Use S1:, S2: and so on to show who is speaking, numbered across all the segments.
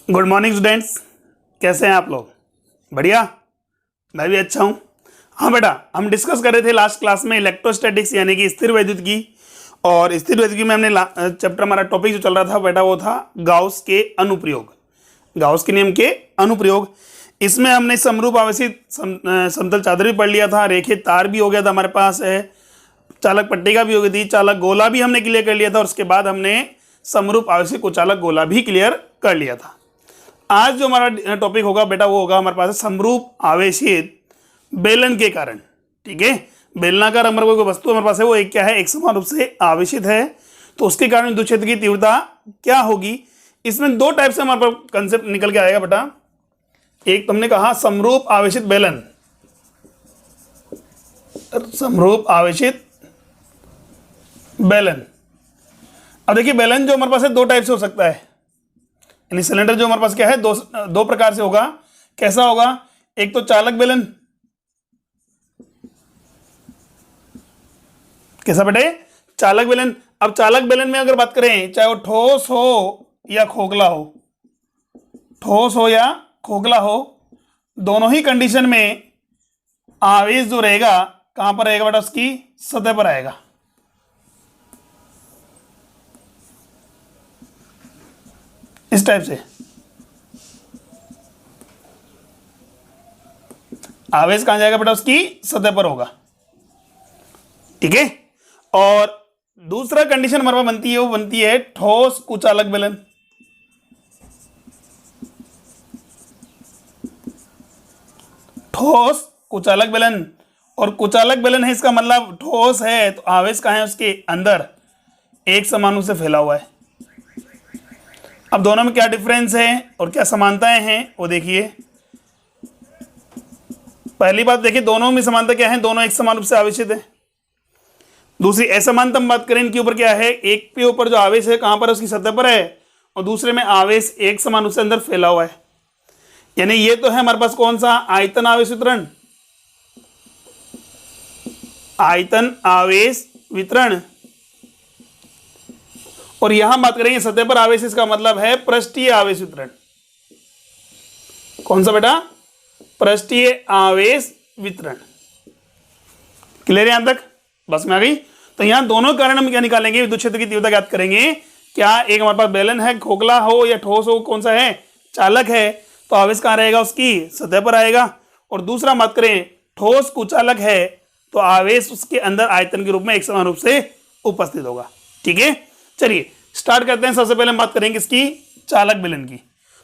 S1: Good morning students, कैसे हैं आप लोग? बढ़िया, मैं भी अच्छा हूँ। हाँ बेटा, हम डिस्कस कर रहे थे लास्ट क्लास में इलेक्ट्रोस्टैटिक्स यानी कि स्थिर वैद्युतिकी। और स्थिर वैद्युतिकी में हमने चैप्टर हमारा टॉपिक जो चल रहा था बेटा वो था गाउस के अनुप्रयोग, गाउस के नियम के अनुप्रयोग। इसमें हमने समरूप आवेशित समतल चादर भी पढ़ लिया था, रेखित तार भी हो गया था हमारे पास है, चालक पट्टिका भी हो गई थी, चालक गोला भी हमने क्लियर कर लिया था और उसके बाद हमने समरूप आवेशित कुचालक गोला भी क्लियर कर लिया था। आज जो हमारा टॉपिक होगा बेटा वो होगा हमारे पास समरूप आवेशित बेलन के कारण। ठीक है, बेलनाकार हमारे कोई वस्तु हमारे पास है वो एक क्या है, एक समान रूप से आवेशित है, तो उसके कारण विद्युत क्षेत्र की तीव्रता क्या होगी। इसमें दो टाइप से हमारे पास कंसेप्ट निकल के आएगा बेटा। एक तुमने कहा समरूप आवेशित बेलन, समरूप आवेशित बेलन। अब देखिए बेलन जो हमारे पास है दो टाइप से हो सकता है, यानी सिलेंडर जो हमारे पास क्या है दो प्रकार से होगा। कैसा होगा? एक तो चालक बेलन, कैसा बेटे? चालक बेलन। अब चालक बेलन में अगर बात करें, चाहे वो ठोस हो या खोखला हो, ठोस हो या खोखला हो, दोनों ही कंडीशन में आवेश जो रहेगा कहां पर रहेगा बेटा? उसकी सतह पर आएगा। इस टाइप से आवेश कहां जाएगा बेटा? उसकी सतह पर होगा। ठीक है, और दूसरा कंडीशन हमारे पास बनती है, वो बनती है ठोस कुचालक बेलन। ठोस कुचालक बेलन, और कुचालक बेलन है इसका मतलब ठोस है तो आवेश कहां है? उसके अंदर एक समान रूप से फैला हुआ है। अब दोनों में क्या डिफरेंस है और क्या समानताएं हैं वो देखिए। पहली बात देखिए, दोनों में समानता क्या है? दोनों एक समान रूप से आवेशित है। दूसरी असमानता हम बात करें इनके ऊपर क्या है, एक के ऊपर जो आवेश है कहां पर? उसकी सतह पर है, और दूसरे में आवेश एक समान रूप से अंदर फैला हुआ है। यानी ये तो है हमारे पास कौन सा? आयतन आवेश वितरण, आयतन आवेश वितरण। और यहां बात करेंगे सतह पर आवेश, इसका मतलब है पृष्ठीय आवेश वितरण। कौन सा बेटा? पृष्ठीय आवेश वितरण। क्लियर है यहां तक? बस में आ गई। तो यहां दोनों कारण हम क्या निकालेंगे? विद्युत क्षेत्र की तीव्रता ज्ञात करेंगे। क्या एक हमारे पास बेलन है, खोखला हो या ठोस हो, कौन सा है? चालक है, तो आवेश कहां रहेगा? उसकी सतह पर आएगा। और दूसरा बात करें ठोस कुचालक है तो आवेश उसके अंदर आयतन के रूप में एक समान रूप से उपस्थित होगा। ठीक है, चलिए स्टार्ट करते हैं। सबसे पहले हम बात करेंगे इसकी चालक बेलन की।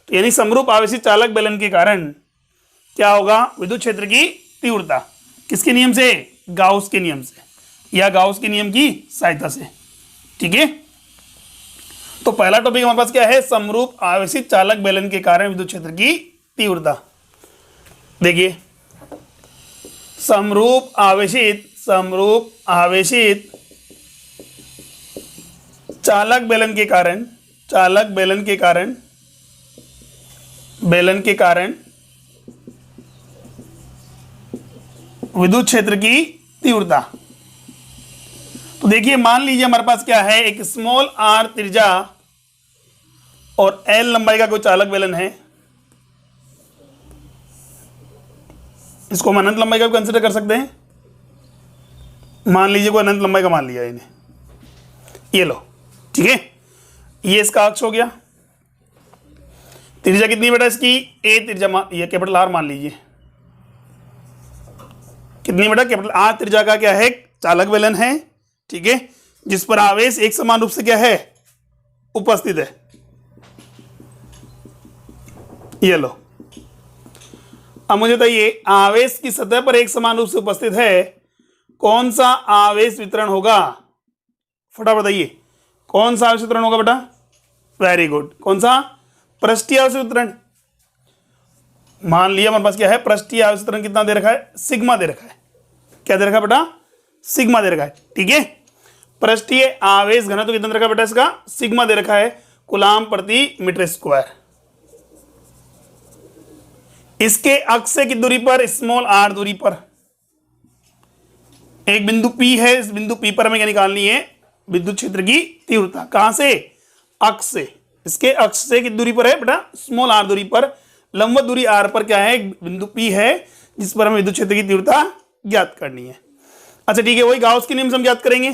S1: तो यानी समरूप आवेशित चालक बेलन के कारण क्या होगा? विद्युत क्षेत्र की तीव्रता किसके नियम से? गाउस के नियम से, या गाउस के नियम की सहायता से। ठीक है, तो पहला टॉपिक हमारे पास क्या है? समरूप आवेशित चालक बेलन के कारण विद्युत क्षेत्र की तीव्रता। देखिए समरूप आवेशित चालक बेलन के कारण, चालक बेलन के कारण विद्युत क्षेत्र की तीव्रता। तो देखिए मान लीजिए हमारे पास क्या है, एक स्मॉल आर त्रिज्या और एल लंबाई का कोई चालक बेलन है। इसको हम अनंत लंबाई का भी कंसिडर कर सकते हैं। मान लीजिए कोई अनंत लंबाई का मान लिया इन्हें, ये लो। ठीक है, ये इसका अक्ष हो गया। त्रिज्या कितनी बेटा इसकी? ए त्रिज्या, ये कैपिटल आर मान लीजिए। कितनी बेटा? कैपिटल आर त्रिज्या का क्या है? चालक बेलन है। ठीक है, जिस पर आवेश एक समान रूप से क्या है? उपस्थित है। ये लो। अब मुझे बताइए आवेश की सतह पर एक समान रूप से उपस्थित है, कौन सा आवेश वितरण होगा? फटाफट बताइए कौन सा आवेश वितरण होगा बेटा? वेरी गुड, कौन सा? पृष्ठीय आवेश वितरण। मान लिया हमारे पास क्या है? पृष्ठीय आवेश वितरण कितना दे रखा है? सिग्मा दे रखा है। क्या दे रखा है बेटा? सिग्मा दे रखा है। ठीक है, पृष्ठीय आवेश घनत्व कितना दे रखा है बेटा? इसका सिग्मा दे रखा है, कूलाम प्रति मीटर स्क्वायर। इसके अक्ष से कितनी दूरी पर? स्मॉल आर दूरी पर। एक बिंदु P है, इस बिंदु P पर हमें क्या निकालनी है? विद्युत क्षेत्र की तीव्रता। कहां से? अक्ष से। इसके अक्ष से कितनी दूरी पर है बेटा, स्मॉल आर दूरी पर, लंबवत दूरी आर पर क्या है, एक बिंदु पी है जिस पर हमें विद्युत क्षेत्र की तीव्रता ज्ञात करनी है। अच्छा ठीक है, वही गाउस के नियम से हम ज्ञात करेंगे।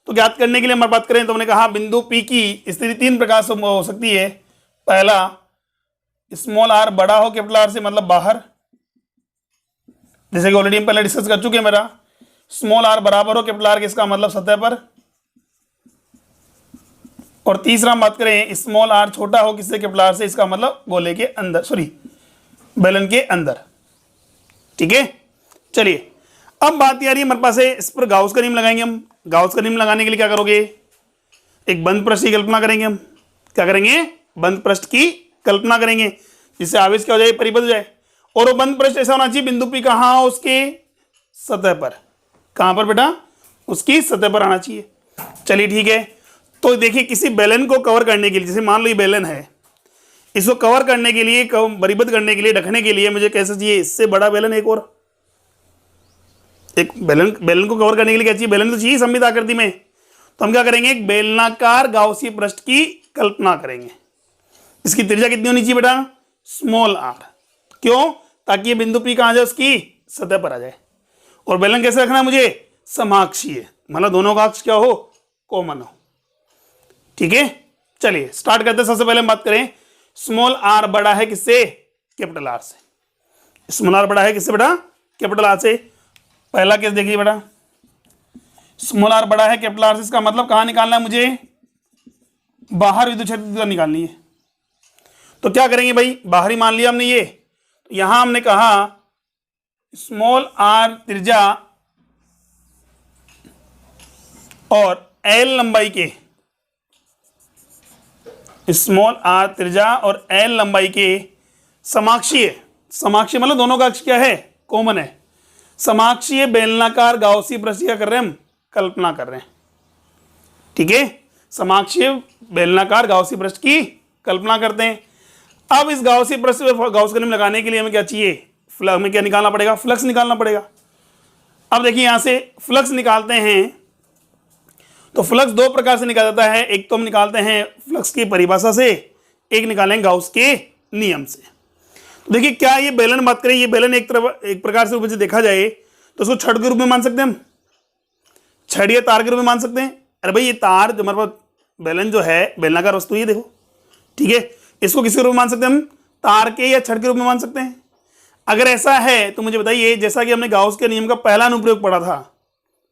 S1: तो ज्ञात करने के लिए हमारे बात करें तो हमने कहा बिंदु पी की स्थिति तीन प्रकार से हो सकती है। पहला, स्मॉल आर बड़ा हो कैपिटल आर से, मतलब बाहर, जैसे कि ऑलरेडी हम पहले डिस्कस कर चुके हैं। मेरा स्मॉल आर बराबर हो कैपिटल आर के, इसका मतलब सतह पर। और तीसरा हम बात करें स्मॉल आर छोटा हो किससे, कैपिटल आर से, इसका मतलब गोले के अंदर, सॉरी बेलन के अंदर। ठीक है, चलिए अब बात आ रही है हमारे पास है, इस पर गाउस का नियम लगाएंगे हम। गाउस का नियम लगाने के लिए क्या करोगे, एक बंद पृष्ठ की कल्पना करेंगे हम। क्या करेंगे, बंद पृष्ठ की कल्पना करेंगे, जिससे आवेश क्या हो जाए, परिबद्ध हो जाए। और वो बंद पृष्ठ ऐसा होना चाहिए, बिंदु पी कहाँ हो, उसके सतह पर। कहां पर बेटा, उसकी सतह पर आना चाहिए। चलिए ठीक है, तो देखिए किसी बेलन को कवर करने के लिए, जैसे मान लो ये बेलन है, इसको कवर करने के लिए, परिबद्ध करने के लिए, ढकने के लिए मुझे कैसा चाहिए, इससे बड़ा बेलन, एक और एक बेलन को कवर करने के लिए क्या चाहिए, बेलन तो चाहिए सममित आकृति में। तो हम क्या करेंगे, एक बेलनाकार गाउसीय पृष्ठ की कल्पना करेंगे। इसकी त्रिज्या कितनी होनी चाहिए बेटा, स्मॉल आर। क्यों, ताकि ये बिंदु पी कहां जाए, उसकी सतह पर आ जाए। और बेलन कैसे रखना है मुझे, समाक्षीय, मतलब दोनों का अक्ष क्या हो, कॉमन हो। ठीक है, चलिए स्टार्ट करते हैं। सबसे पहले हम बात करें स्मॉल आर बड़ा है किससे, कैपिटल आर से। स्मॉल आर बड़ा है किससे बेटा, कैपिटल आर से। पहला केस देखिए बेटा, स्मॉल आर बड़ा है कैपिटल आर से, इसका मतलब कहां निकालना है मुझे, बाहर विद्युत क्षेत्र निकालनी है। तो क्या करेंगे भाई, बाहरी मान लिया हमने ये, तो यहां हमने कहा स्मॉल आर त्रिज्या और एल लंबाई के, स्मॉल आर त्रिज्या और एल लंबाई के समाक्षीय, समाक्षीय मतलब दोनों का अक्ष क्या है, कॉमन है, समाक्षीय बेलनाकार गाउसीय पृष्ठ क्या कर रहे हैं हम, कल्पना कर रहे हैं। ठीक है, समाक्षीय बेलनाकार गाउसीय पृष्ठ की कल्पना करते हैं। अब इस गाउसीय पृष्ठ पे गाउस का नियम लगाने के लिए हमें क्या चाहिए, हमें क्या निकालना पड़ेगा, फ्लक्स निकालना पड़ेगा। अब देखिए यहां से फ्लक्स निकालते हैं, तो फ्लक्स दो प्रकार से निकाला जाता है। एक तो हम निकालते हैं फ्लक्स की परिभाषा से, एक निकालेंगे गाउस के नियम से। तो देखिए क्या ये बेलन बात करें, ये बेलन एक प्रकार से ऊपर से देखा जाए तो उसको छड़ के रूप में मान सकते हैं हम, छड़ या तार के रूप में मान सकते हैं। अरे भाई ये तार जो हमारे पास बेलन जो है, बेलनाकार वस्तु ये देखो, ठीक है, इसको किसके रूप में मान सकते हैं हम, तार के या छड़ के रूप में मान सकते हैं। अगर ऐसा है तो मुझे बताइए, जैसा कि हमने गाउस के नियम का पहला अनुप्रयोग पढ़ा था,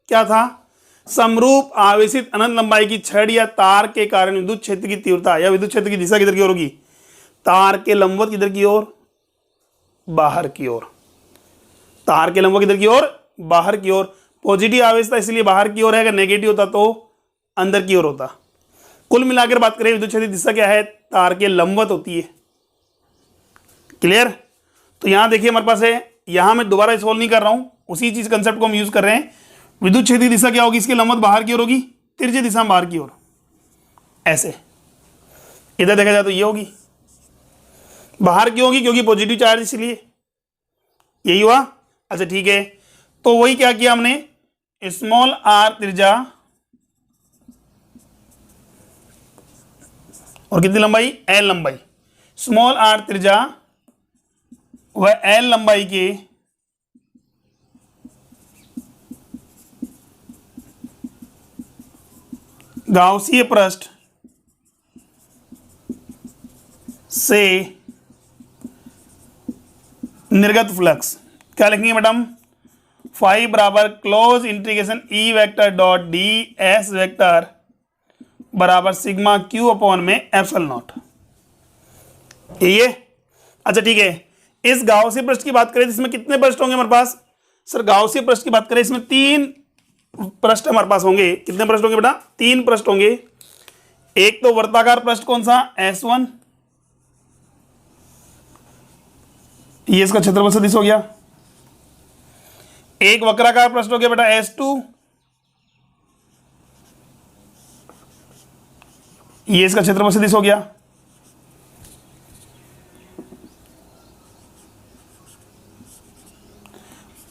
S1: क्या था, समरूप आवेशित अनंत लंबाई की छड़ या तार के कारण विद्युत क्षेत्र की तीव्रता या विद्युत क्षेत्र की दिशा किधर की ओर होगी, तार के लंबवत किधर की ओर, बाहर की ओर। तार के लंबवत किधर की ओर, बाहर की ओर। पॉजिटिव आवेश था इसलिए बाहर की ओर है, अगर नेगेटिव होता तो अंदर की ओर होता। कुल मिलाकर बात करें विद्युत क्षेत्र की दिशा क्या है, तार के लंबवत होती है। क्लियर। तो यहां देखिए हमारे पास है, यहां मैं दोबारा सॉल्व नहीं कर रहा हूं, उसी चीज कंसेप्ट को हम यूज कर रहे हैं। विद्युत क्षेत्र की दिशा क्या होगी, इसकी लंबवत बाहर की ओर होगी, तिरछी दिशा बाहर की ओर, ऐसे। इधर देखा जाए तो ये होगी, बाहर की होगी क्योंकि पॉजिटिव चार्ज, इसलिए यही हुआ। अच्छा ठीक है, तो वही क्या किया हमने, स्मॉल आर त्रिज्या और कितनी लंबाई, एल लंबाई, स्मॉल आर त्रिज्या व एल लंबाई के गाउसीय पृष्ठ से निर्गत फ्लक्स क्या लिखेंगे मैडम, फाई बराबर close integration E vector dot D S vector बराबर सिग्मा क्यू अपॉन में एप्सिलॉन नॉट, ये। अच्छा ठीक है, इस गाउसीय पृष्ठ की बात करें तो इसमें कितने पृष्ठ होंगे हमारे पास, सर गाउसीय पृष्ठ की बात करें इसमें तीन पृष्ठ हमारे पास होंगे। कितने पृष्ठ होंगे बेटा, तीन पृष्ठ होंगे। एक तो वर्ताकार पृष्ठ कौन सा, S1, ये इसका क्षेत्रफल सदिश हो गया। एक वक्राकार पृष्ठ हो गया बेटा S2, ये इसका क्षेत्रफल सदिश हो गया।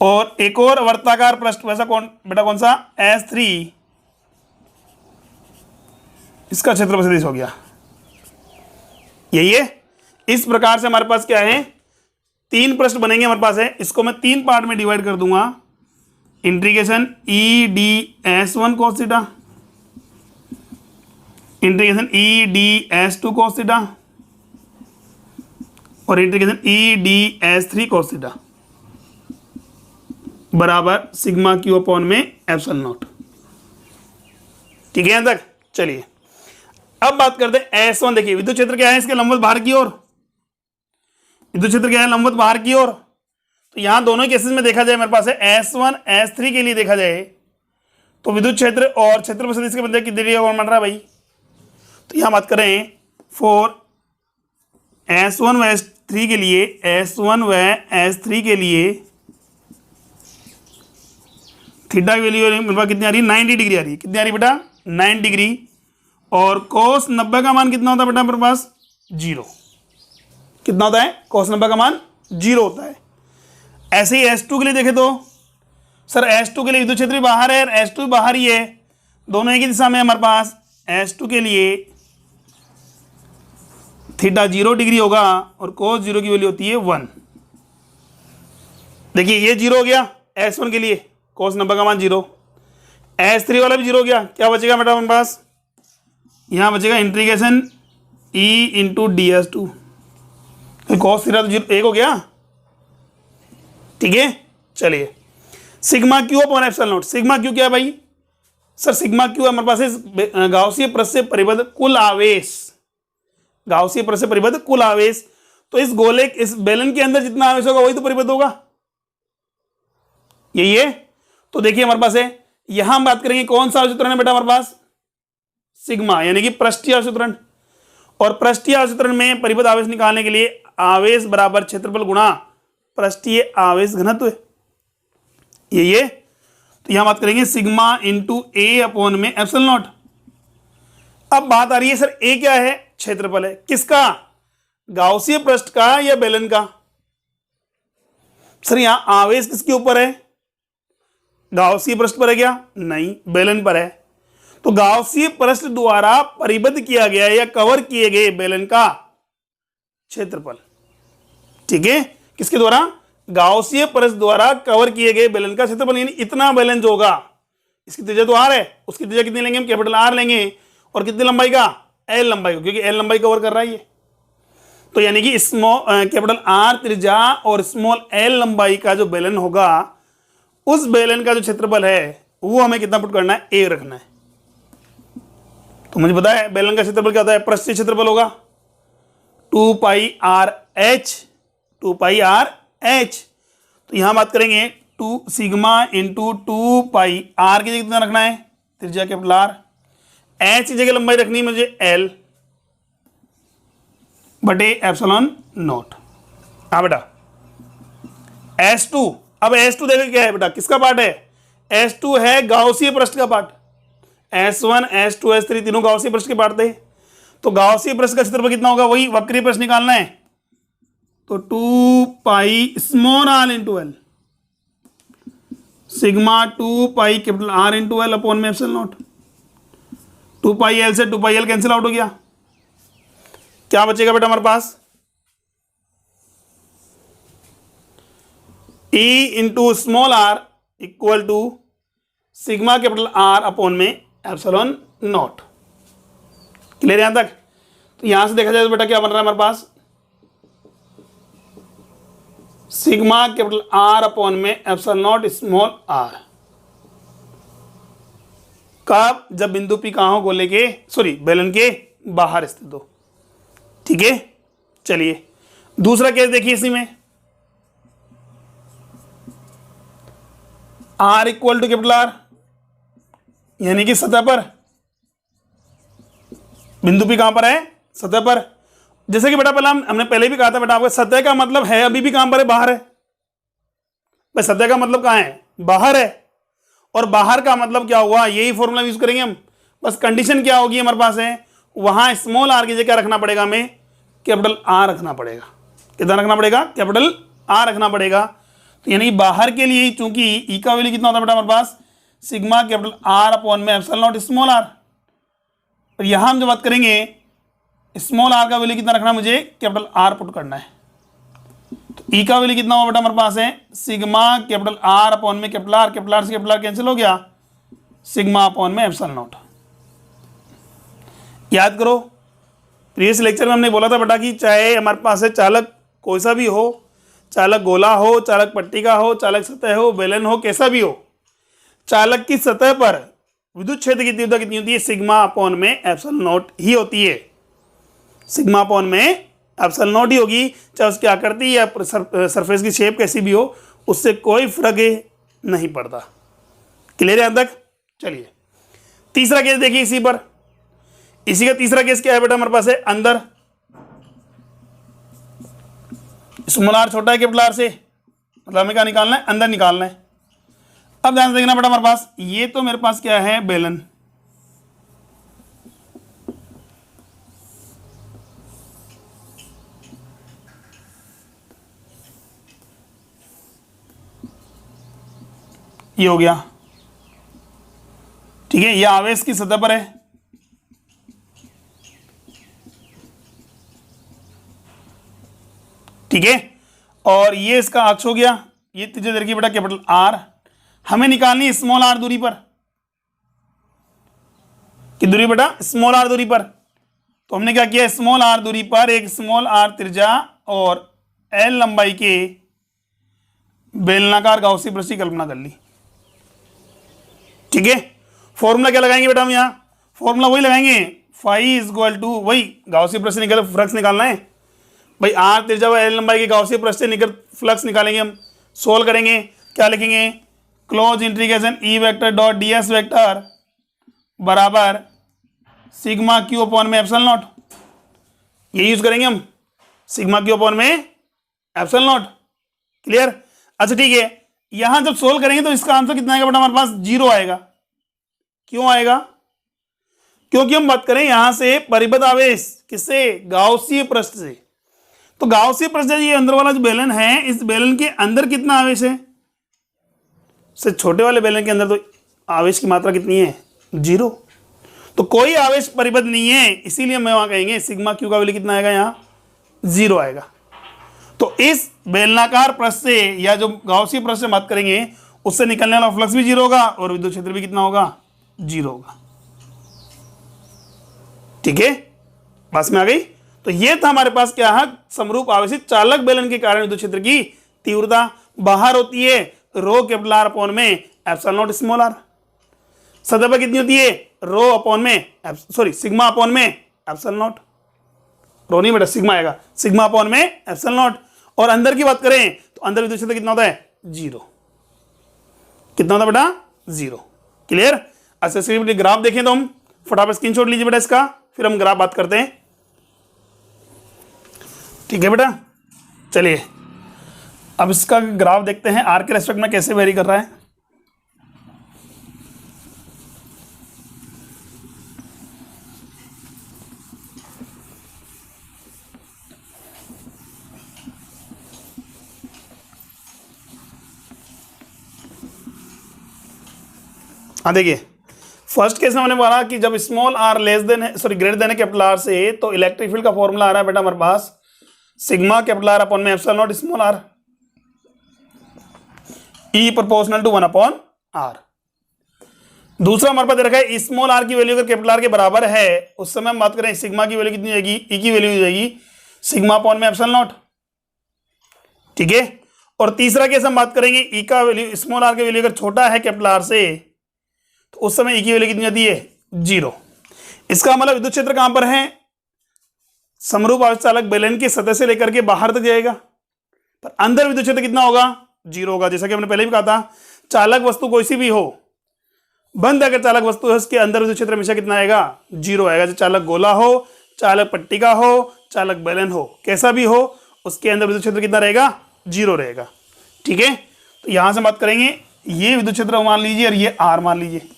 S1: और एक और वर्ताकार पृष्ठ वैसा कौन बेटा, कौन सा, S3, इसका क्षेत्रफल सदिश हो गया। यही है। इस प्रकार से हमारे पास क्या है, 3 पृष्ठ बनेंगे हमारे पास है। इसको मैं 3 पार्ट में डिवाइड कर दूंगा। Integration EDS1 cos theta, integration EDS2 cos theta और इंटीग्रेशन EDS3 cos थीटा बराबर सिग्मा क्यू अपॉन में एप्सिलॉन नॉट। ठीक है यहां तक। चलिए अब बात करते हैं S1। देखिए विद्युत क्षेत्र क्या है, इसके लंबवत बाहर की ओर। विद्युत क्षेत्र क्या है, लंबवत बाहर की ओर। तो यहां दोनों केसेस में देखा जाए मेरे पास है S1 S3 के लिए देखा जाए तो विद्युत क्षेत्र और क्षेत्रफल सदिश के बदले कितनी डिग्री का कोण बन रहा है भाई। तो यहां बात करें फॉर S1 व S3 के लिए, S1 व S3 के लिए थीटा की वैल्यू मेरे पास कितनी आ रही है, 90 डिग्री आ रही है। कितनी आ रही है बेटा, 9 डिग्री। और कोस 90 का मान कितना होता है बेटा मेरे पास, 0। कितना होता है, कोस 90 का मान 0 होता है। ऐसे ही S2 के लिए देखें तो सर S2 के लिए विद्युत क्षेत्र बाहर है और S2 बाहर ही है, दोनों एक ही दिशा में हमारे पास। S2 के लिए थीटा 0 डिग्री होगा और कोस 0 की वैल्यू होती है 1। देखिए ये 0 हो गया S1 के लिए, कोस 90 का मान 0। S3 वाला भी 0 हो गया। क्या बचेगा बेटा हमारे पास, यहाँ बचेगा integration E into DS2। Cos theta तो 1 हो गया। ठीक है चलिए sigma Q upon epsilon not. Sigma Q क्या है भाई, सर सिग्मा क्यू हमारे पास है गाउसीय पृष्ठ से परिबद्ध कुल आवेश। गाउसीय पृष्ठ से परिबद्ध कुल आवेश। तो इस गोले, इस बेलन के अंदर जितना आवेश होगा वही तो परिबद्ध होगा, यही है। तो देखिए हमारे पास है, यहां हम बात करेंगे कौन सा आवेश त्वरण है बेटा हमारे पास, सिग्मा, यानी कि पृष्ठीय आवेश त्वरण। और पृष्ठीय आवेश त्वरण में परिबद्ध आवेश निकालने के लिए आवेश बराबर क्षेत्रफल गुणा पृष्ठीय आवेश घनत्व, यही है। तो यहां बात करेंगे सिग्मा इंटू ए अपॉन में एप्सिलॉन नॉट। अब बात आ रही है सर ए क्या है, क्षेत्रफल है। किसका, गाउसीय पृष्ठ का या बेलन का। सर यहां आवेश किसके ऊपर है, गाउसीय पृष्ठ पर है क्या, नहीं बेलन पर है। तो गाउसीय पृष्ठ द्वारा परिबद्ध किया गया या कवर किए गए बेलन का क्षेत्रफल। ठीक है, किसके द्वारा, गाउसीय पृष्ठ द्वारा कवर किए गए बेलन का क्षेत्रफल। यानी इतना बेलन जो होगा, इसकी त्रिज्या तो आर है, उसकी त्रिज्या कितनी लेंगे हम, कैपिटल आर लेंगे। और कितनी लंबाई का, एल लंबाई को, क्योंकि एल लंबाई कवर कर रहा है ये। तो यानी कि कैपिटल आर त्रिज्या और स्मॉल एल लंबाई का जो बेलन होगा, उस बेलन का जो क्षेत्रफल है वो हमें कितना पुट करना है, ए रखना है। तो मुझे पता है बेलन का क्षेत्रफल क्या होता है, पृष्ठीय क्षेत्रफल होगा 2 पाई आर एच, 2 पाई आर एच। तो यहां बात करेंगे 2 सिग्मा इंटू 2 पाई आर की जगह कितना रखना है, त्रिज्या कैपिटल आर, एच की जगह लंबाई रखनी है मुझे एल बटे एप्सिलॉन नॉट। हाँ बेटा S2, अब S2 देखो क्या है बेटा, किसका पार्ट है, S2 है गाउसीय पृष्ठ का पार्ट। S1 S2 S3 तीनों गाउसीय पृष्ठ के पार्ट थे। तो गाउसीय पृष्ठ का क्षेत्रफल कितना होगा, वही वक्रीय पृष्ठ निकालना है। तो 2 pi small are into L sigma 2 pi capital r into L upon में एप्सिलॉन नॉट। 2 पाई एल से 2 पाई एल कैंसिल आउट हो गया। क्या बचेगा बेटा हमारे पास, E into small are equal to sigma capital r upon में एप्सिलॉन नॉट। क्लियर यहां तक। तो यहां से देखा जाए तो बेटा क्या बन रहा है हमारे पास, सिग्मा कैपिटल आर अपॉन में एप्सिलॉन नॉट स्मॉल आर। कब, जब बिंदु P कहां हो, गोले के बेलन के बाहर स्थित हो। ठीक है चलिए दूसरा केस देखिए इसी में, R equal to capital r, यानी कि सतह पर, बिंदु P कहां पर है, सतह पर। जैसे कि बेटा पहले हमने पहले भी कहा था बेटा आपको, सतह का मतलब है अभी भी कहां पर है, बाहर है। भाई सतह का मतलब कहां है, बाहर है। और बाहर का मतलब क्या हुआ, यही फॉर्मूला यूज करेंगे हम। बस कंडीशन क्या होगी हमारे पास है, वहां स्मॉल आर की जगह क्या रखना पड़ेगा, हमें कैपिटल आर रखना पड़ेगा। कितना रखना पड़ेगा, कैपिटल आर रखना पड़ेगा। तो यानी बाहर के लिए चूंकि ई का वैल्यू कितना होता है बेटा हमारे पास, सिग्मा कैपिटल आर अपॉन में एप्सिलॉन नॉट स्मॉल आर। और यहां हम जो बात करेंगे स्मॉल आर का वैल्यू कितना रखना है मुझे, कैपिटल आर पुट करना है। तो ई का वैल्यू कितना होगा बेटा हमारे पास है सिग्मा कैपिटल आर अपॉन में कैपिटल आर से कैपिटल आर कैंसिल हो गया, सिग्मा अपॉन में एप्सिलॉन नॉट। याद करो प्रीवियस लेक्चर में हमने बोला था बेटा कि चाहे हमारे पास है चालक कोई सा भी हो, चालक गोला हो, चालक पट्टिका हो, चालक सतह हो, बेलन हो, कैसा भी हो, चालक की सतह पर विद्युत क्षेत्र की तीव्रता कितनी होती है, सिग्मा अपॉन में एप्सिलॉन नॉट ही होती है। सिग्मा अपॉन में एप्सिलॉन नॉट ही होगी, चाहे उसकी आकृति या सरफेस की शेप कैसी भी हो, उससे कोई फर्क नहीं पड़ता। क्लियर है यहां तक? चलिए तीसरा केस देखिए इसी पर। इसी का तीसरा केस क्या है बेटा हमारे पास है, अंदर स्मॉल आर छोटा है कैपिटल आर से, मतलब हमें क्या निकालना है, अंदर निकालना है। अब ध्यान से देखना बेटा हमारे पास ये तो मेरे पास क्या है, बेलन। ये हो गया, ठीक है, ये आवेश की सतह पर है। ठीक है, और ये इसका अक्ष हो गया, ये त्रिज्या दे रखी बेटा कैपिटल आर। हमें निकालनी स्मॉल आर दूरी पर, कि दूरी बेटा स्मॉल आर दूरी पर। तो हमने क्या किया, स्मॉल आर दूरी पर एक स्मॉल आर त्रिज्या और एल लंबाई के बेलनाकार गाउसी पृष्ठ की कल्पना कर ली। ठीक है, फॉर्मूला क्या लगाएंगे बेटा हम यहाँ, फॉर्मूला वही लगाएंगे, फाई इज इक्वल टू वही गाउसी पृष्ठ निकल फ्लक्स निकालना है भाई, आर त्रिज्या व एल लंबाई के गाउसी पृष्ठ से निकल फ्लक्स निकालेंगे हम। सोल्व करेंगे, क्या लिखेंगे, close integration E vector dot D S vector बराबर सिग्मा क्यू अपॉन में एप्सिलॉन नॉट। ये यूज करेंगे हम, सिग्मा क्यू अपॉन में एप्सिलॉन नॉट। क्लियर? अच्छा ठीक है, यहां जब सोल्व करेंगे तो इसका आंसर कितना आएगा बेटा हमारे पास, 0 आएगा। क्यों आएगा? क्योंकि हम बात करें यहां से परिबद्ध आवेश किससे, गाउसीय पृष्ठ से। तो गाउसीय पृष्ठ ये अंदर वाला जो बेलन है, इस बेलन के अंदर कितना आवेश है, से छोटे वाले बेलन के अंदर तो आवेश की मात्रा कितनी है, 0। तो कोई आवेश परिबद्ध नहीं है, इसीलिए मैं वहां कहेंगे सिग्मा क्यू का वैल्यू कितना आएगा, यहाँ 0 आएगा। तो इस बेलनाकार पृष्ठ से या जो गाउसीय पृष्ठ से बात करेंगे उससे निकलने वाला फ्लक्स भी 0 होगा और विद्युत क्षेत्र भी कितना होगा, 0 होगा। ठीक है, पास में आ गई। तो ये था हमारे पास क्या है, समरूप आवेशित चालक बेलन के कारण विद्युत क्षेत्र की तीव्रता बाहर होती है रो कैपिटल आर अपॉन में एप्सिलॉन नॉट स्मॉल आर। सतह पर कितनी होती है, रो अपॉन में सिग्मा अपॉन में एप्सिलॉन नॉट, रो नहीं बेटा सिग्मा आएगा, सिग्मा अपॉन में एप्सिलॉन नॉट। और अंदर की बात करें तो अंदर विद्युत क्षेत्र कितना होता है, 0। कितना होता है बेटा, 0। क्लियर? अच्छा ग्राफ देखें तो हम फटाफट स्क्रीनशॉट लीजिए बेटा इसका, फिर हम ग्राफ बात करते हैं। ठीक है बेटा, चलिए अब इसका ग्राफ देखते हैं आर के रेस्पेक्ट में कैसे वेरी कर रहा है। हाँ देखिए, फर्स्ट केस में मैंने बोला कि जब small are greater than capital r से, तो इलेक्ट्रिक फील्ड का फॉर्मूला आ रहा है बेटा हमारे पास सिग्मा कैपिटल आर अपॉन में epsilon not small r, E proportional to 1 upon r. दूसरा हमारे पास दे रखा है स्मॉल आर की वैल्यू अगर कैपिटल आर के बराबर है, उस समय हम बात करें सिग्मा की वैल्यू कितनी जाएगी, ई की वैल्यू हो जाएगी सिग्मा अपॉन में एप्सिलॉन नॉट। ठीक है, और तीसरा केस हम बात करेंगे ई का वैल्यू, स्मॉल आर की वैल्यू अगर छोटा है कैपिटल आर से, तो उस समय ई की वैल्यू कितनी आती है, 0। इसका मतलब विद्युत क्षेत्र कहां पर है, समरूप आवेश चालक बेलन की सतह से लेकर के बाहर तक जाएगा, पर अंदर विद्युत क्षेत्र कितना होगा, 0 होगा। जैसा कि हमने पहले भी कहा था, चालक वस्तु कोई सी भी हो, बंद अगर चालक वस्तु है उसके अंदर विद्युत क्षेत्र हमेशा कितना आएगा, 0 आएगा। जो चालक गोला हो, चालक पट्टिका हो, चालक बेलन हो, कैसा भी हो, उसके अंदर विद्युत क्षेत्र कितना रहेगा, 0 रहेगा। ठीक है, तो यहां से बात करेंगे, ये विद्युत क्षेत्र मान लीजिए और ये आर मान लीजिए,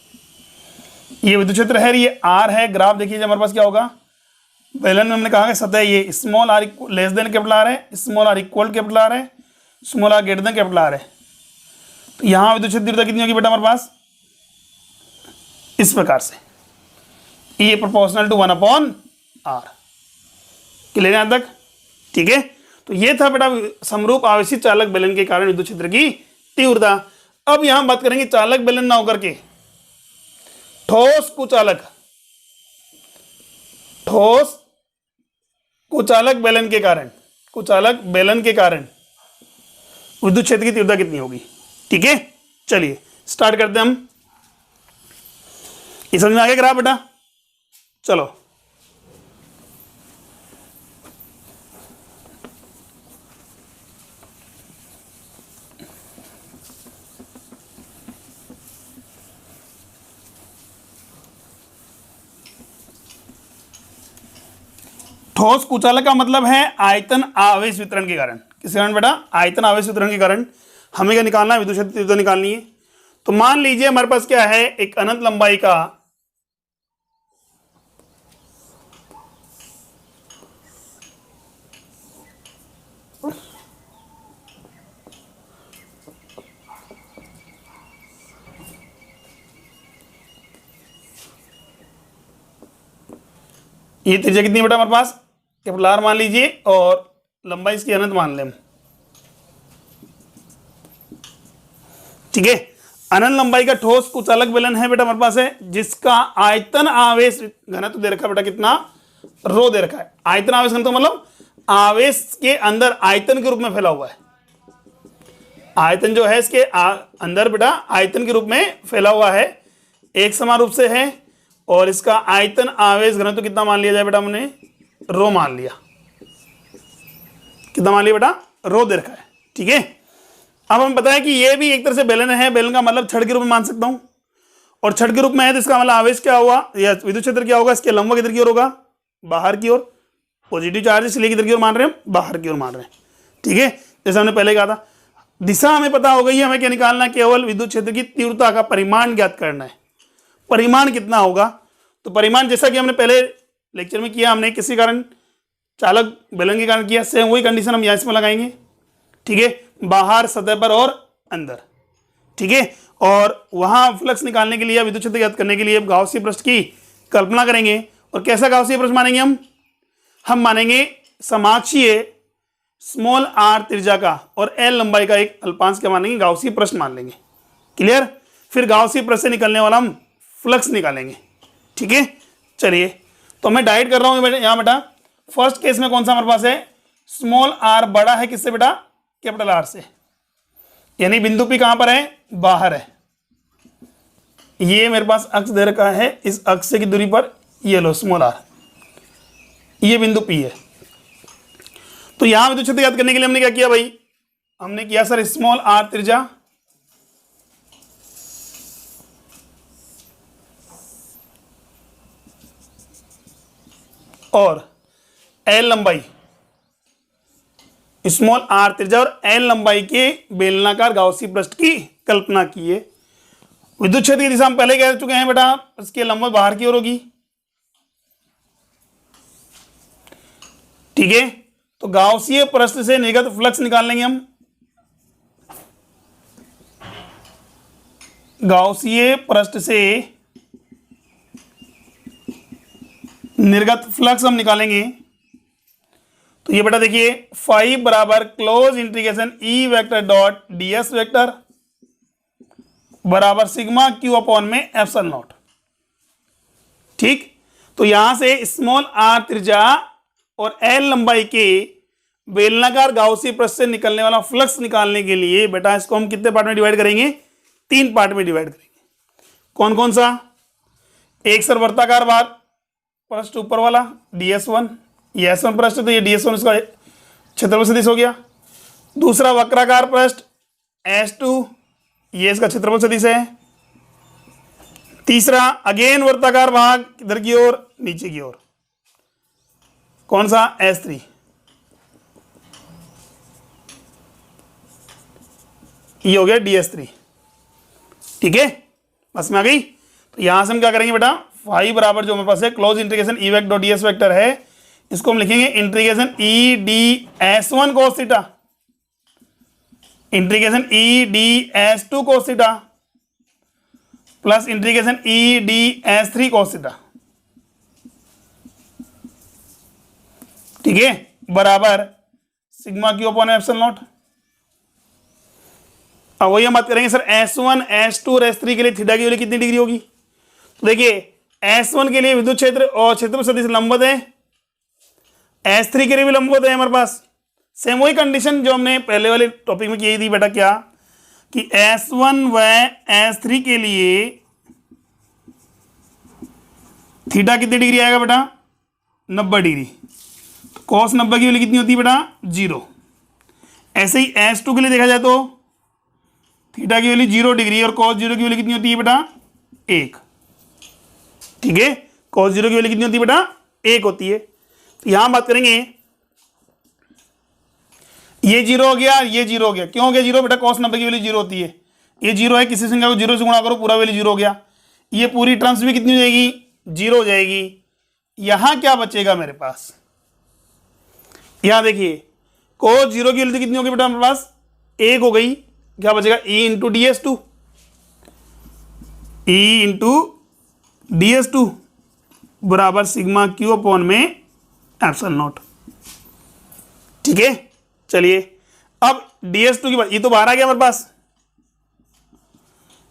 S1: ये विद्युत क्षेत्र है, ये आर है। ग्राफ देखिए हमारे पास क्या होगा, बेलन में हमने कहा कि सतह ये small are less than capital are है, small are equal capital are है, small are greater than capital are है। तो यहां विद्युत क्षेत्र तीव्रता कितनी होगी बेटा हमारे पास, इस प्रकार से, ये proportional to 1 upon r. Clear है यहाँ तक? ठीक है, तो ये था बेटा समरूप आवेशित चालक बेलन के कारण विद्युत क्षेत्र की तीव्रता। अब यहां बात करेंगे चालक बेलन ना होकर के ठोस कुचालक, ठोस कुचालक बेलन के कारण, कुचालक बेलन के कारण विद्युत क्षेत्र की तीव्रता कितनी होगी। ठीक है, चलिए स्टार्ट करते हैं हम। ये समझ में आ गया ग्राफ बेटा? चलो ठोस कुचालक का मतलब है आयतन आवेश वितरण के कारण। किस कारण बेटा? आयतन आवेश वितरण के कारण हमें क्या निकालना है? विद्युत क्षेत्र तीव्रता निकालनी है। तो मान लीजिए हमारे पास क्या है, एक अनंत लंबाई का ये त्रिज्या कितनी बेटा हमारे पास? कैपिटल आर मान लीजिए और लंबाई इसकी अनंत मान लें। ठीक है, अनंत लंबाई का ठोस कुचालक बेलन है बेटा हमारे पास है, जिसका आयतन आवेश घनत्व दे रखा है बेटा कितना? रो दे रखा है। आयतन आवेश घनत्व मतलब आवेश के अंदर आयतन के रूप में फैला हुआ है। आयतन जो है इसके अंदर बेटा आयतन के रूप में फैला हुआ है, एक समान रूप से है, और इसका आयतन आवेश घनत्व कितना मान लिया जाए बेटा? हमने रो मान लिया। कितना मान लिया बेटा? रो दे रखा है। ठीक है, अब हमें पता है कि ये भी एक तरह से बेलन है। बेलन का मतलब छड़ के रूप में मान सकता हूं, और छड़ के रूप में है तो इसका मतलब आवेश क्या हुआ या विद्युत क्षेत्र क्या होगा? इसके लंबवत किधर की ओर होगा? बाहर की ओर। पॉजिटिव चार्ज इसलिए किधर की ओर मान रहे हैं? बाहर की ओर मान रहे हैं। ठीक है, जैसे हमने पहले कहा था, दिशा हमें पता हो गई है। हमें क्या निकालना है? केवल विद्युत क्षेत्र की तीव्रता का परिमाण ज्ञात करना है। परिमाण कितना होगा? तो परिमाण जैसा कि हमने पहले लेक्चर में किया, हमने किसी कारण चालक बेलन के कारण किया, सेम वही कंडीशन हम यहाँ इसमें लगाएंगे। ठीक है, बाहर, सतह पर और अंदर। ठीक है, और वहां फ्लक्स निकालने के लिए, विद्युत क्षेत्र ज्ञात करने के लिए गाउसीय पृष्ठ की कल्पना करेंगे। और कैसा गाउसीय पृष्ठ मानेंगे हम मानेंगे समाक्षीय स्मॉल आर त्रिज्या का और एल लंबाई का एक अल्पांश क्या मानेंगे? गाउसीय पृष्ठ मान लेंगे। क्लियर? फिर गाउसीय पृष्ठ से निकलने वाला हम फ्लक्स निकालेंगे। ठीक है, चलिए तो मैं डायरेक्ट कर रहा हूं यहाँ बेटा। फर्स्ट केस में कौन सा हमारे पास है? स्मॉल आर बड़ा है किससे बेटा? कैपिटल आर से। यानी बिंदु पी कहां पर है? बाहर है। ये मेरे पास अक्ष दे रखा है, इस अक्ष से की दूरी पर ये लो स्मॉल आर, ये बिंदु पी है। तो यहां विद्युत क्षेत्र याद करने के लिए हमने क्या किया भाई? हमने किया सर स्मॉल आर त्रिज्या और एल लंबाई, स्मॉल आर त्रिज्या और एल लंबाई के बेलनाकार गाउसी पृष्ठ की कल्पना की है। विद्युत क्षेत्र की दिशा हम पहले कह चुके हैं बेटा, इसके लंबवत बाहर की ओर होगी। ठीक है, तो गाउसीय पृष्ठ से निर्गत फ्लक्स निकाल लेंगे हम। गाउसीय पृष्ठ से निर्गत फ्लक्स हम निकालेंगे। तो ये बेटा देखिए, फाइव बराबर close integration E vector dot DS vector बराबर सिग्मा क्यू अपॉन में एप्सिलॉन नॉट। ठीक, तो यहां से स्मॉल आर त्रिज्या और एल लंबाई के बेलनाकार गाउसी पृष्ठ से निकलने वाला फ्लक्स निकालने के लिए बेटा इसको हम कितने पार्ट में डिवाइड करेंगे? 3 पार्ट में डिवाइड करेंगे। कौन कौन सा? एक सर वर्ताकार भाग पृष्ठ ऊपर वाला ds1, ये s1 पृष्ठ, तो ये ds1 इसका क्षेत्रफल सदिश हो गया। दूसरा वक्राकार पृष्ठ s2, ये इसका क्षेत्रफल सदिश है। तीसरा अगेन वर्ताकार भाग इधर की ओर, नीचे की ओर, कौन सा? s3। ये हो गया ds3। ठीक है, बस में आ गई। तो यहां से हम क्या करेंगे बेटा? फाइव बराबर जो हमारे पास है close integration E vector dot DS vector है, इसको हम लिखेंगे integration E D S1 cos theta, integration E D S2 cos theta plus integration E D S3 cos theta. ठीक है, बराबर sigma Q upon epsilon not. अब वही हम बात करेंगे सर S1 S2 और S3 के लिए थीटा की वैल्यू कितनी डिग्री होगी। तो देखिए S1 के लिए विद्युत क्षेत्र और क्षेत्रफल सदिश लंबवत है, S3 के लिए भी लंबवत है हमारे पास। सेम वही कंडीशन जो हमने पहले वाले टॉपिक में की थी बेटा, क्या कि S1 व S3 के लिए थीटा कितनी डिग्री आएगा बेटा, 90 डिग्री। तो cos 90 की वैल्यू कितनी होती है बेटा, 0। ऐसे ही S2 के लिए देखा जाए तो थीटा की वैल्यू 0 डिग्री और cos 0 की वैल्यू कितनी होती है बेटा, 1। ठीक है, cos 0 की वैल्यू कितनी होती है बेटा, 1 होती है। तो यहां बात करेंगे, ये 0 हो गया, ये 0 हो गया। क्यों हो गया 0 बेटा, cos 90 की वैल्यू 0 होती है। ये 0 है, किसी संख्या को 0 से गुणा करो पूरा वैल्यू 0 हो गया। ये पूरी टर्म्स भी कितनी हो जाएगी, 0 हो जाएगी। यहां क्या बचेगा मेरे पास, यहां देखिए cos 0 की वैल्यू कितनी होगी बेटा हमारे पास, 1 हो गई। क्या बचेगा, E into DS2, E into DS2 बराबर सिग्मा क्यू अपॉन में एप्सिलॉन नॉट। ठीक है, चलिए अब DS2 की बात, ये तो बाहर आ गया हमारे पास।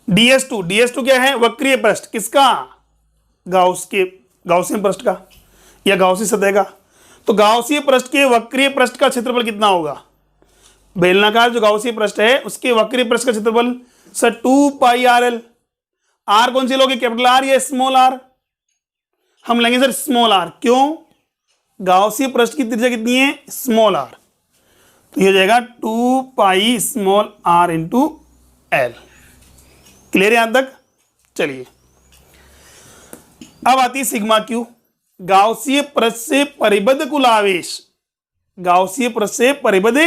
S1: DS2 क्या है, वक्रीय पृष्ठ किसका, गाउसियन पृष्ठ का या गाउसी सतह का। तो गाउसीय पृष्ठ के वक्रीय पृष्ठ का क्षेत्रफल कितना होगा, बेलनाकार जो गाउसीय पृष्ठ है उसके वक्रीय पृष्ठ का क्षेत्रफल सर 2πRL। आर कौन सी लोगे, कैपिटल आर या स्मॉल आर, हम लेंगे सर स्मॉल आर। क्यों, गाउसीय पृष्ठ की त्रिज्या कितनी है, स्मॉल आर। तो ये हो जाएगा 2π small are into L. Clear है यहां तक। चलिए अब आती है सिग्मा क्यू, गाउसीय पृष्ठ से परिबद्ध कुल आवेश। गाउसीय पृष्ठ से परिबद्ध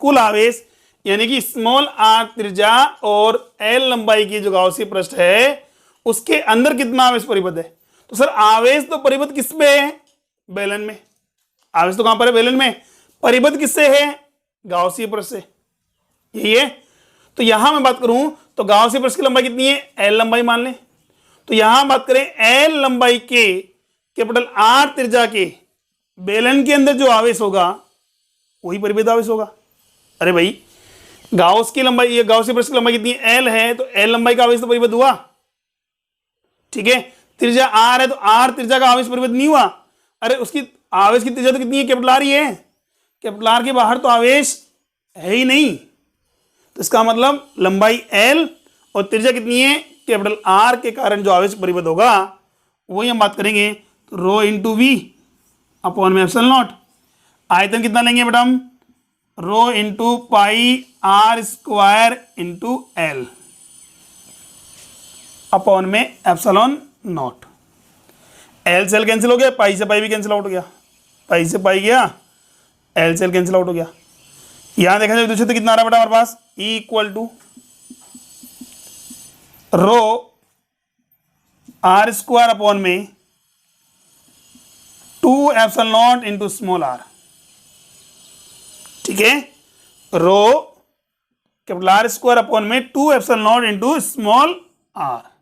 S1: कुल आवेश यानी कि स्मॉल आर त्रिज्या और एल लंबाई की जो गाउसीय पृष्ठ है उसके अंदर कितना आवेश परिबद्ध है। तो सर आवेश तो परिबद्ध किस पे है, बेलन में। आवेश तो कहां पर है, बेलन में। परिबद्ध किससे है, गाउसीय पृष्ठ से, यही है। तो यहां मैं बात करूं तो गाउसीय पृष्ठ की लंबाई कितनी है, एल लंबाई मान लें। तो यहां बात करें एल लंबाई के कैपिटल आर त्रिज्या के बेलन के अंदर जो आवेश होगा वही परिबद्ध आवेश होगा। अरे भाई गाउस की लंबाई, ये गाउसीय पृष्ठ की लंबाई कितनी है, एल है, तो एल लंबाई का आवेश तो परिबद्ध हुआ। ठीक है, त्रिज्या आर है तो आर त्रिज्या का आवेश परिबद्ध नहीं हुआ। अरे उसकी आवेश की त्रिज्या तो कितनी है, कैपिटल आर ही है। कैपिटल आर के बाहर तो आवेश है ही नहीं। तो इसका मतलब लंबाई एल और त्रिज्या कितनी है, कैपिटल आर के कारण जो आवेश परिबद्ध होगा वही हम बात करेंगे। तो रो इंटू वी अपॉन में एप्सिलॉन नॉट। आयतन कितना लेंगे बेटा हम, rho into pi R square into L upon में एप्सिलॉन नॉट। एल से एल कैंसिल हो गया, पाई से पाई भी कैंसिल आउट हो गया, पाई से पाई गया, एल से एल कैंसिल आउट हो गया। यहां देखा जाए तो कितना आ रहा है बेटा हमारे पास, E equal to rho R square upon में 2 epsilon not into small R. ठीक है, rho capital are square upon में 2 epsilon not into small R.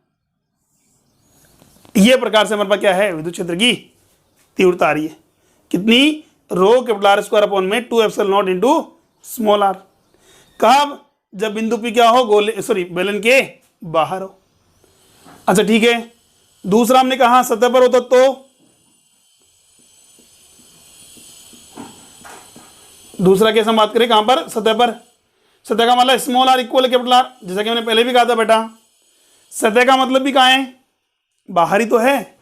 S1: ये प्रकार से हमारे पास क्या है, विद्युत क्षेत्र की तीव्रता आ रही है कितनी, rho capital are square upon में 2 epsilon not into small r. कब, जब बिंदु पी क्या हो, गोले सॉरी बेलन के बाहर हो। अच्छा ठीक है, दूसरा हमने कहा सतह पर होता तो, दूसरा केस हम बात करें कहां पर, सतह पर। सतह का मतलब small are equal capital r, जैसा कि मैंने पहले भी कहा था बेटा। सतह का मतलब भी कहां है, बाहर ही तो है।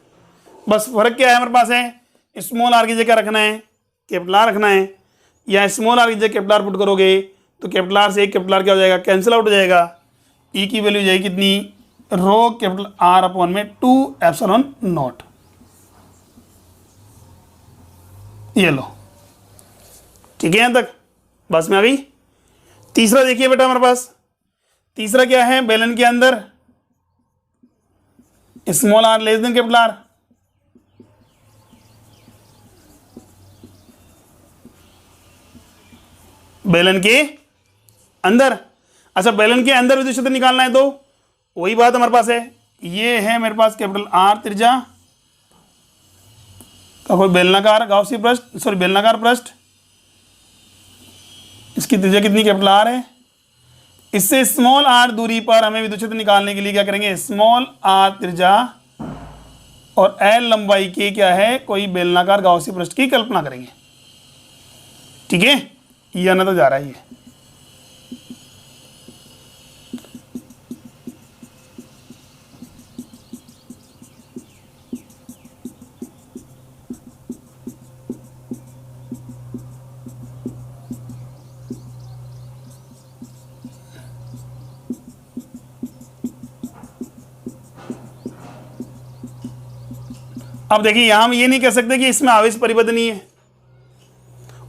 S1: बस फर्क क्या है हमारे पास है, स्मॉल आर की जगह रखना है कैपिटल आर रखना है, या स्मॉल आर की जगह कैपिटल आर पुट करोगे तो कैपिटल आर से एक कैपिटल आर क्या हो जाएगा, कैंसिल आउट हो जाएगा। ई की वैल्यू जाएगी कितनी, रो कैपिटल आर अपॉन में 2 एप्सिलॉन नॉट। ये लो, ठीक है, यहां तक बस में आ गई। तीसरा देखिए बेटा हमारे पास, तीसरा क्या है, बेलन के अंदर small are less than capital r. बेलन के अंदर, अच्छा बेलन के अंदर विद्युत क्षेत्र निकालना है तो वही बात हमारे पास है। ये है मेरे पास कैपिटल आर त्रिज्या और कोई बेलनाकार गाउसी पृष्ठ, सॉरी बेलनाकार पृष्ठ, इसकी त्रिज्या कितनी, कैपिटल आर है। इससे स्मॉल आर दूरी पर हमें विद्युत क्षेत्र निकालने के लिए क्या करेंगे, स्मॉल आर त्रिज्या और एल लंबाई के क्या है, कोई बेलनाकार गाउसी पृष्ठ की कल्पना करेंगे। ठीक है, ये आना तो जा रहा है ये। अब देखिए यहां हम ये नहीं कह सकते कि इसमें आवेश परिबद्ध नहीं है,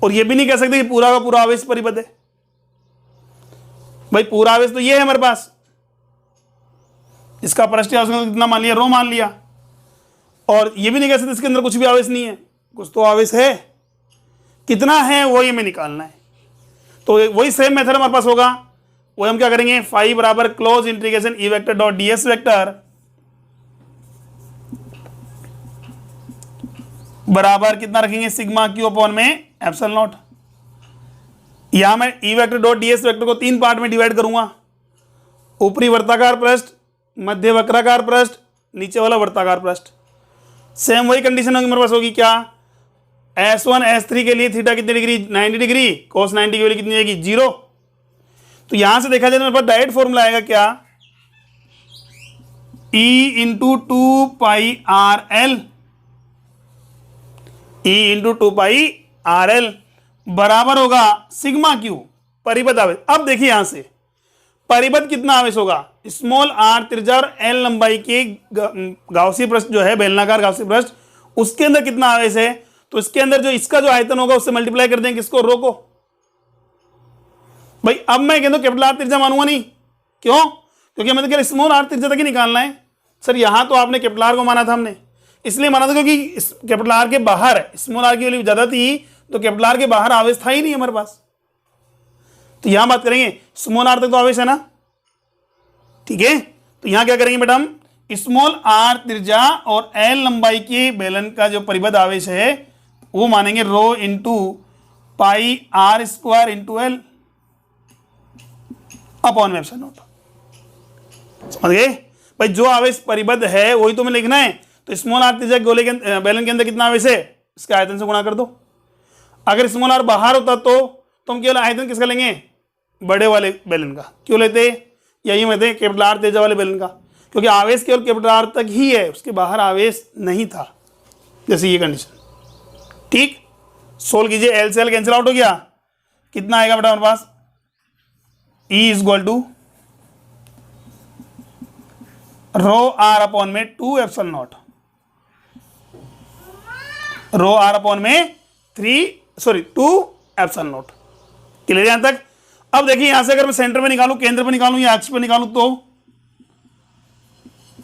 S1: और ये भी नहीं कह सकते कि पूरा का पूरा आवेश परिबद्ध है। भाई पूरा आवेश तो ये है हमारे पास, इसका पृष्ठीय आवेश कितना मान लिया, रो मान लिया, और ये भी नहीं कह सकते इसके अंदर कुछ भी आवेश नहीं है, कुछ तो आवेश है, कितना है वो हमें निकालना है। तो वही सेम मेथड हमारे पास होगा, वो हम क्या करेंगे, फाई बराबर close integration E vector dot D S vector बराबर कितना रखेंगे, सिग्मा क्यू अपॉन में एप्सिलॉन नॉट। यहां मैं E vector dot D S vector को 3 पार्ट में डिवाइड करूंगा, ऊपरी वर्ताकार पृष्ठ, मध्य वक्राकार पृष्ठ, नीचे वाला वर्ताकार पृष्ठ। सेम वही कंडीशन होगी मेरे पास होगी क्या, S1 S3 के लिए थीटा कितनी डिग्री, 90 डिग्री, cos 90 की वैल्यू कितनी आएगी, 0। तो यहां से देखा जाए मेरे पास डायरेक्ट फॉर्मूला आएगा क्या, E इंटू 2 पाई आर एल, E इंटू 2 पाई आर एल बराबर होगा सिग्मा क्यू परिबद्ध आवेश। अब देखिए यहां से परिबद्ध कितना आवेश होगा, स्मॉल आर त्रिज्या और एल लंबाई के गाउसी पृष्ठ जो है, बेलनाकार गाउसी पृष्ठ, उसके अंदर कितना आवेश है, तो इसके अंदर जो इसका जो आयतन होगा उससे मल्टीप्लाई कर देंगे किसको, रो को। भाई अब मैं कहता हूं कैपिटल आर त्रिज्या मानूंगा नहीं, क्यों, क्योंकि हमें तो स्मॉल आर त्रिज्या तक ही निकालना है। सर यहां तो आपने कैपिटल आर को माना था, हमने इसलिए माना था क्योंकि कैपिटल आर के बाहर स्मॉल आर की वैल्यू ज्यादा थी, तो कैपिटल आर के बाहर आवेश था ही नहीं हमारे पास। तो यहां बात करेंगे स्मॉल आर तक तो आवेश है ना, ठीक है। तो यहां क्या करेंगे बेटा, हम स्मॉल आर त्रिज्या और एल लंबाई के बेलन का जो परिबद्ध आवेश है वो मानेंगे rho into pi R square into L upon में एप्सिलॉन नॉट। समझ गए भाई, जो आवेश परिबद्ध है वही तो हमें लिखना है। तो स्मॉल आर त्रिज्या गोले के बेलन के अंदर कितना आवेश है, इसके आयतन से गुणा कर दो। अगर स्मॉल आर बाहर होता तो हम केवल आयतन किसका लेंगे, बड़े वाले बेलन का। क्यों लेते, यही में थे कैपिटल आर त्रिज्या वाले बेलन का, क्योंकि आवेश केवल कैपिटल आर तक ही है, उसके बाहर आवेश नहीं था, जैसे ये कंडीशन। ठीक, सोल्व कीजिए, एल से एल कैंसिल आउट हो गया, कितना आएगा बेटा हमारे पास, E is equal to rho are upon में 2 epsilon naught, rho are upon में 2 एप्सिलॉन नॉट। क्लियर यहां तक। अब देखिए यहां से अगर मैं सेंटर में निकालूं, केंद्र पे निकालूं या अक्ष पे निकालूं, तो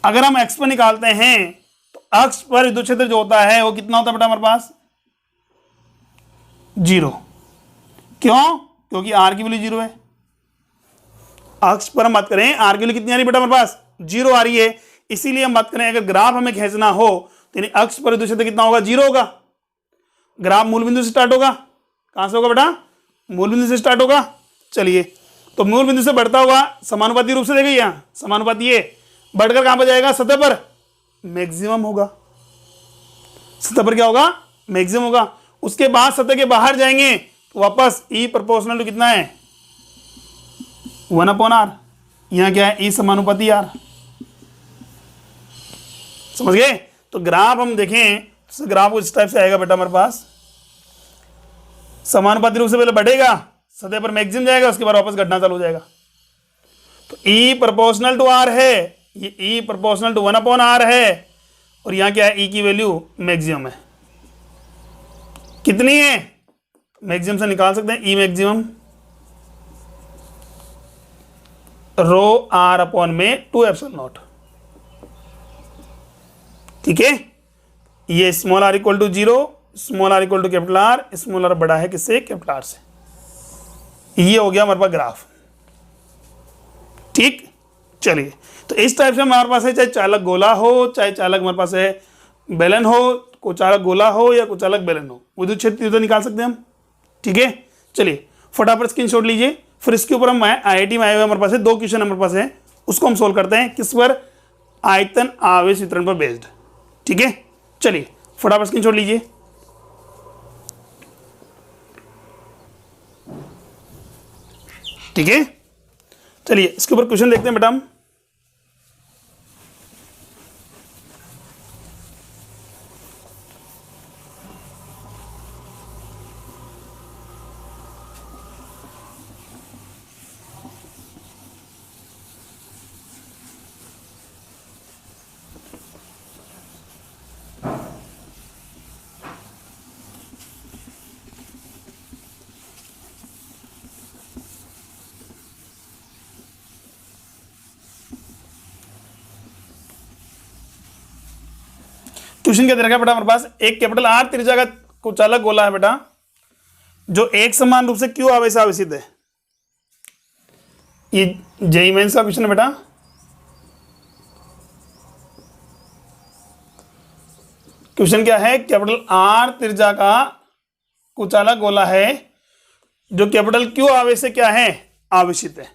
S1: अगर हम अक्ष पे निकालते हैं तो अक्ष पर विद्युत क्षेत्र जो होता है वो कितना होता है बेटा हमारे पास, 0। क्यों, क्योंकि आर की वैल्यू 0 है। अक्ष पर हम बात करें, आर की वैल्यू कितनी आ रही है बेटा हमारे पास, 0 आ रही है। इसीलिए हम बात करें अगर ग्राफ हमें खींचना हो तो अक्ष पर विद्युत क्षेत्र कितना होगा, 0 होगा। ग्राफ मूल बिंदु से स्टार्ट होगा, कहां से होगा बेटा, मूल बिंदु से स्टार्ट होगा। चलिए, तो मूल बिंदु से बढ़ता हुआ समानुपाती रूप से देखिए, यहां समानुपाती ये बढ़कर कहां पर जाएगा, सतह पर मैक्सिमम होगा। सतह पर क्या होगा, मैक्सिमम होगा। उसके बाद सतह के बाहर जाएंगे तो वापस ई प्रोपोर्शनल टू कितना है, 1/r। यहां क्या है, ई समानुपाती आर। समझ गए। तो ग्राफ हम देखें तो ग्राफ इस टाइप से आएगा बेटा हमारे पास, समानुपाती रूप से पहले बढ़ेगा, सतह पर मैक्सिमम जाएगा, उसके बाद वापस घटना चालू हो जाएगा। तो ई प्रोपोर्शनल टू आर है, ये ई प्रोपोर्शनल टू 1/r है, और यहां क्या है, ई की वैल्यू मैक्सिमम है। कितनी है, मैक्सिमम से निकाल सकते हैं, E maximum rho are upon में 2 एप्सिलॉन नॉट। ठीक है, ये small are equal to 0, small are equal to capital r, small r बड़ा है किससे, कैपिटल आर से। ये हो गया हमारे पास ग्राफ। ठीक, चलिए, तो इस टाइप से हमारे पास है, चाहे चालक गोला हो, चाहे चालक हमारे पास है बेलन हो, कुचालक गोला हो या कुचालक बेलन हो, विद्युत क्षेत्र तीव्रता निकाल सकते हैं हम। ठीक है, चलिए फटाफट स्क्रीनशॉट लीजिए, फिर इसके ऊपर हम IIT में आए हुए हमारे पास है 2 क्वेश्चन हमारे पास है, उसको हम सोल्व करते हैं किस पर, आयतन आवेश वितरण पर बेस्ड। ठीक है, चलिए फटाफट स्क्रीनशॉट लीजिए। ठीक है, चलिए इसके ऊपर क्वेश्चन देखते हैं बेटा हम। क्वेश्चन क्या दे रखा है बेटा हमारे पास, एक कैपिटल आर त्रिज्या का कुचालक गोला है बेटा, जो एक समान रूप से क्यू आवेश से आवेशित है। ये जेईई मेंस का क्वेश्चन है बेटा। क्वेश्चन क्या है, कैपिटल आर त्रिज्या का कुचालक गोला है जो कैपिटल क्यू आवेश से क्या है, आवेशित है।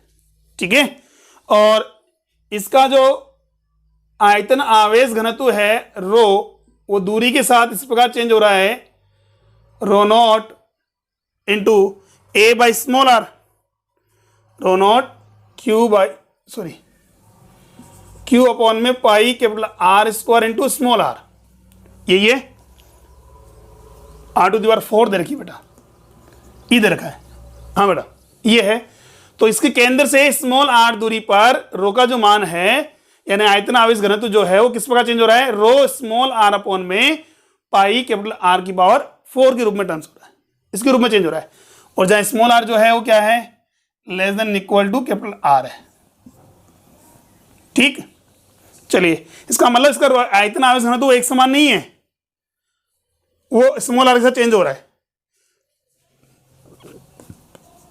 S1: ठीक है, और इसका जो आयतन आवेश घनत्व है रो, वो दूरी के साथ इस प्रकार चेंज हो रहा है, rho naught into A by small R, rho naught Q upon में pi capital are square into small R. यही है, r⁴ दे रखी बेटा, ये दे रखा है। हाँ बेटा ये है, तो इसके केंद्र से स्मॉल आर दूरी पर रो का जो मान है, यानी आयतन आवेश घनत्व जो है वो किस प्रकार चेंज हो रहा है, रो स्मॉल आर अपॉन में पाई कैपिटल आर की पावर 4 के रूप में टर्न्स हो रहा है, इसके रूप में चेंज हो रहा है। और जहां स्मॉल आर जो है वो क्या है, less than equal to capital are है। ठीक, चलिए इसका मतलब इसका आयतन आवेश घनत्व एक समान नहीं है, वो स्मॉल आर के साथ चेंज हो रहा है।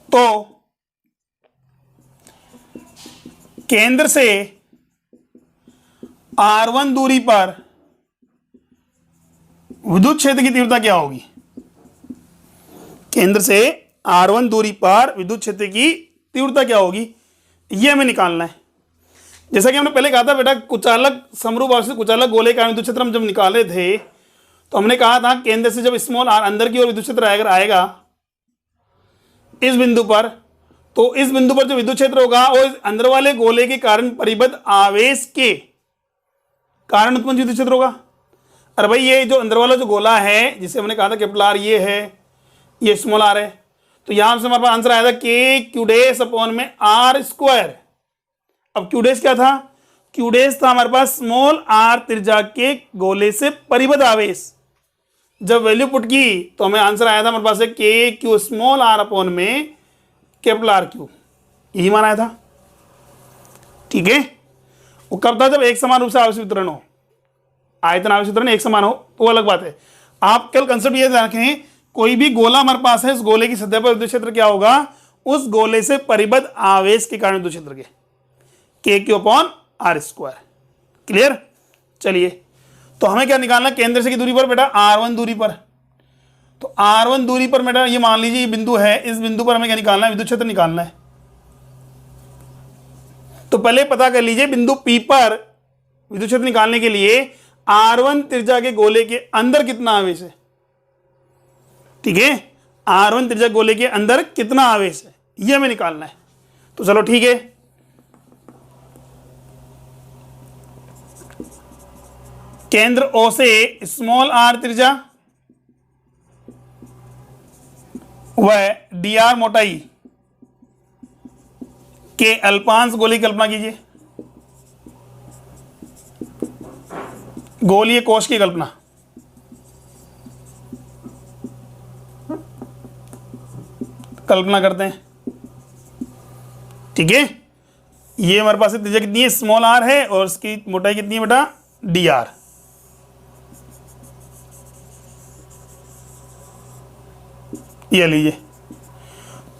S1: तो केंद्र से R1 दूरी पर विद्युत क्षेत्र की तीव्रता क्या होगी, केंद्र से R1 दूरी पर विद्युत क्षेत्र की तीव्रता क्या होगी, ये हमें निकालना है। जैसा कि हमने पहले कहा था बेटा, कुचालक समरूप आवेशित कुचालक गोले का विद्युत क्षेत्र हम जब निकाले थे तो हमने कहा था केंद्र से जब स्मॉल आर अंदर की ओर विद्युत क्षेत्र अगर आएगा इस बिंदु पर, तो इस बिंदु पर जो विद्युत क्षेत्र होगा वो अंदर वाले गोले के कारण परिबद्ध आवेश के कारण उत्पन्न विद्युत क्षेत्र होगा। अरे भाई ये जो अंदर वाला जो गोला है जिसे हमने कहा था कैपिटल आर, ये है, ये स्मॉल आर है, तो यहां से हमारे पास आंसर आया था के क्यू डेस अपॉन में आर स्क्वायर। अब क्यू डेस क्या था, क्यू डेस था हमारे पास स्मॉल आर त्रिज्या के गोले से परिबद्ध आवेश। जब वैल्यू पुट की तो हमें आंसर आया था हमारे पास के क्यू स्मॉल आर अपॉन में कैपिटल आर क्यू, यही मान आया था। ठीक है, वो कब था, जब एक समान रूप से आवेश वितरण हो, आयतन आवेश वितरण एक समान हो तो अलग बात है। आप कल कंसेप्ट ये ध्यान रखें, कोई भी गोला हमारे पास है, उस गोले की सतह पर विद्युत क्षेत्र क्या होगा, उस गोले से परिबद्ध आवेश के कारण विद्युत क्षेत्र के q upon r square. Clear, चलिए तो हमें क्या निकालना, केंद्र से की दूरी पर बेटा R1 दूरी पर, तो R1 दूरी पर बेटा ये मान लीजिए ये बिंदु है, इस बिंदु पर हमें क्या निकालना है, विद्युत क्षेत्र निकालना है। तो पहले पता कर लीजिए बिंदु P पर विद्युत क्षेत्र निकालने के लिए R1 त्रिज्या के गोले के अंदर कितना आवेश है। ठीक है, R1 त्रिज्या गोले के अंदर कितना आवेश है ये हमें निकालना है। तो चलो ठीक है, केंद्र O से स्मॉल r त्रिज्या व dr मोटाई के अल्पांश गोले की कल्पना कीजिए, गोलीय कोश की कल्पना। कल्पना करते हैं, ठीक है, ये हमारे पास त्रिज्या कितनी है, स्मॉल r है, और इसकी मोटाई कितनी है बेटा, dr। ये लीजिए,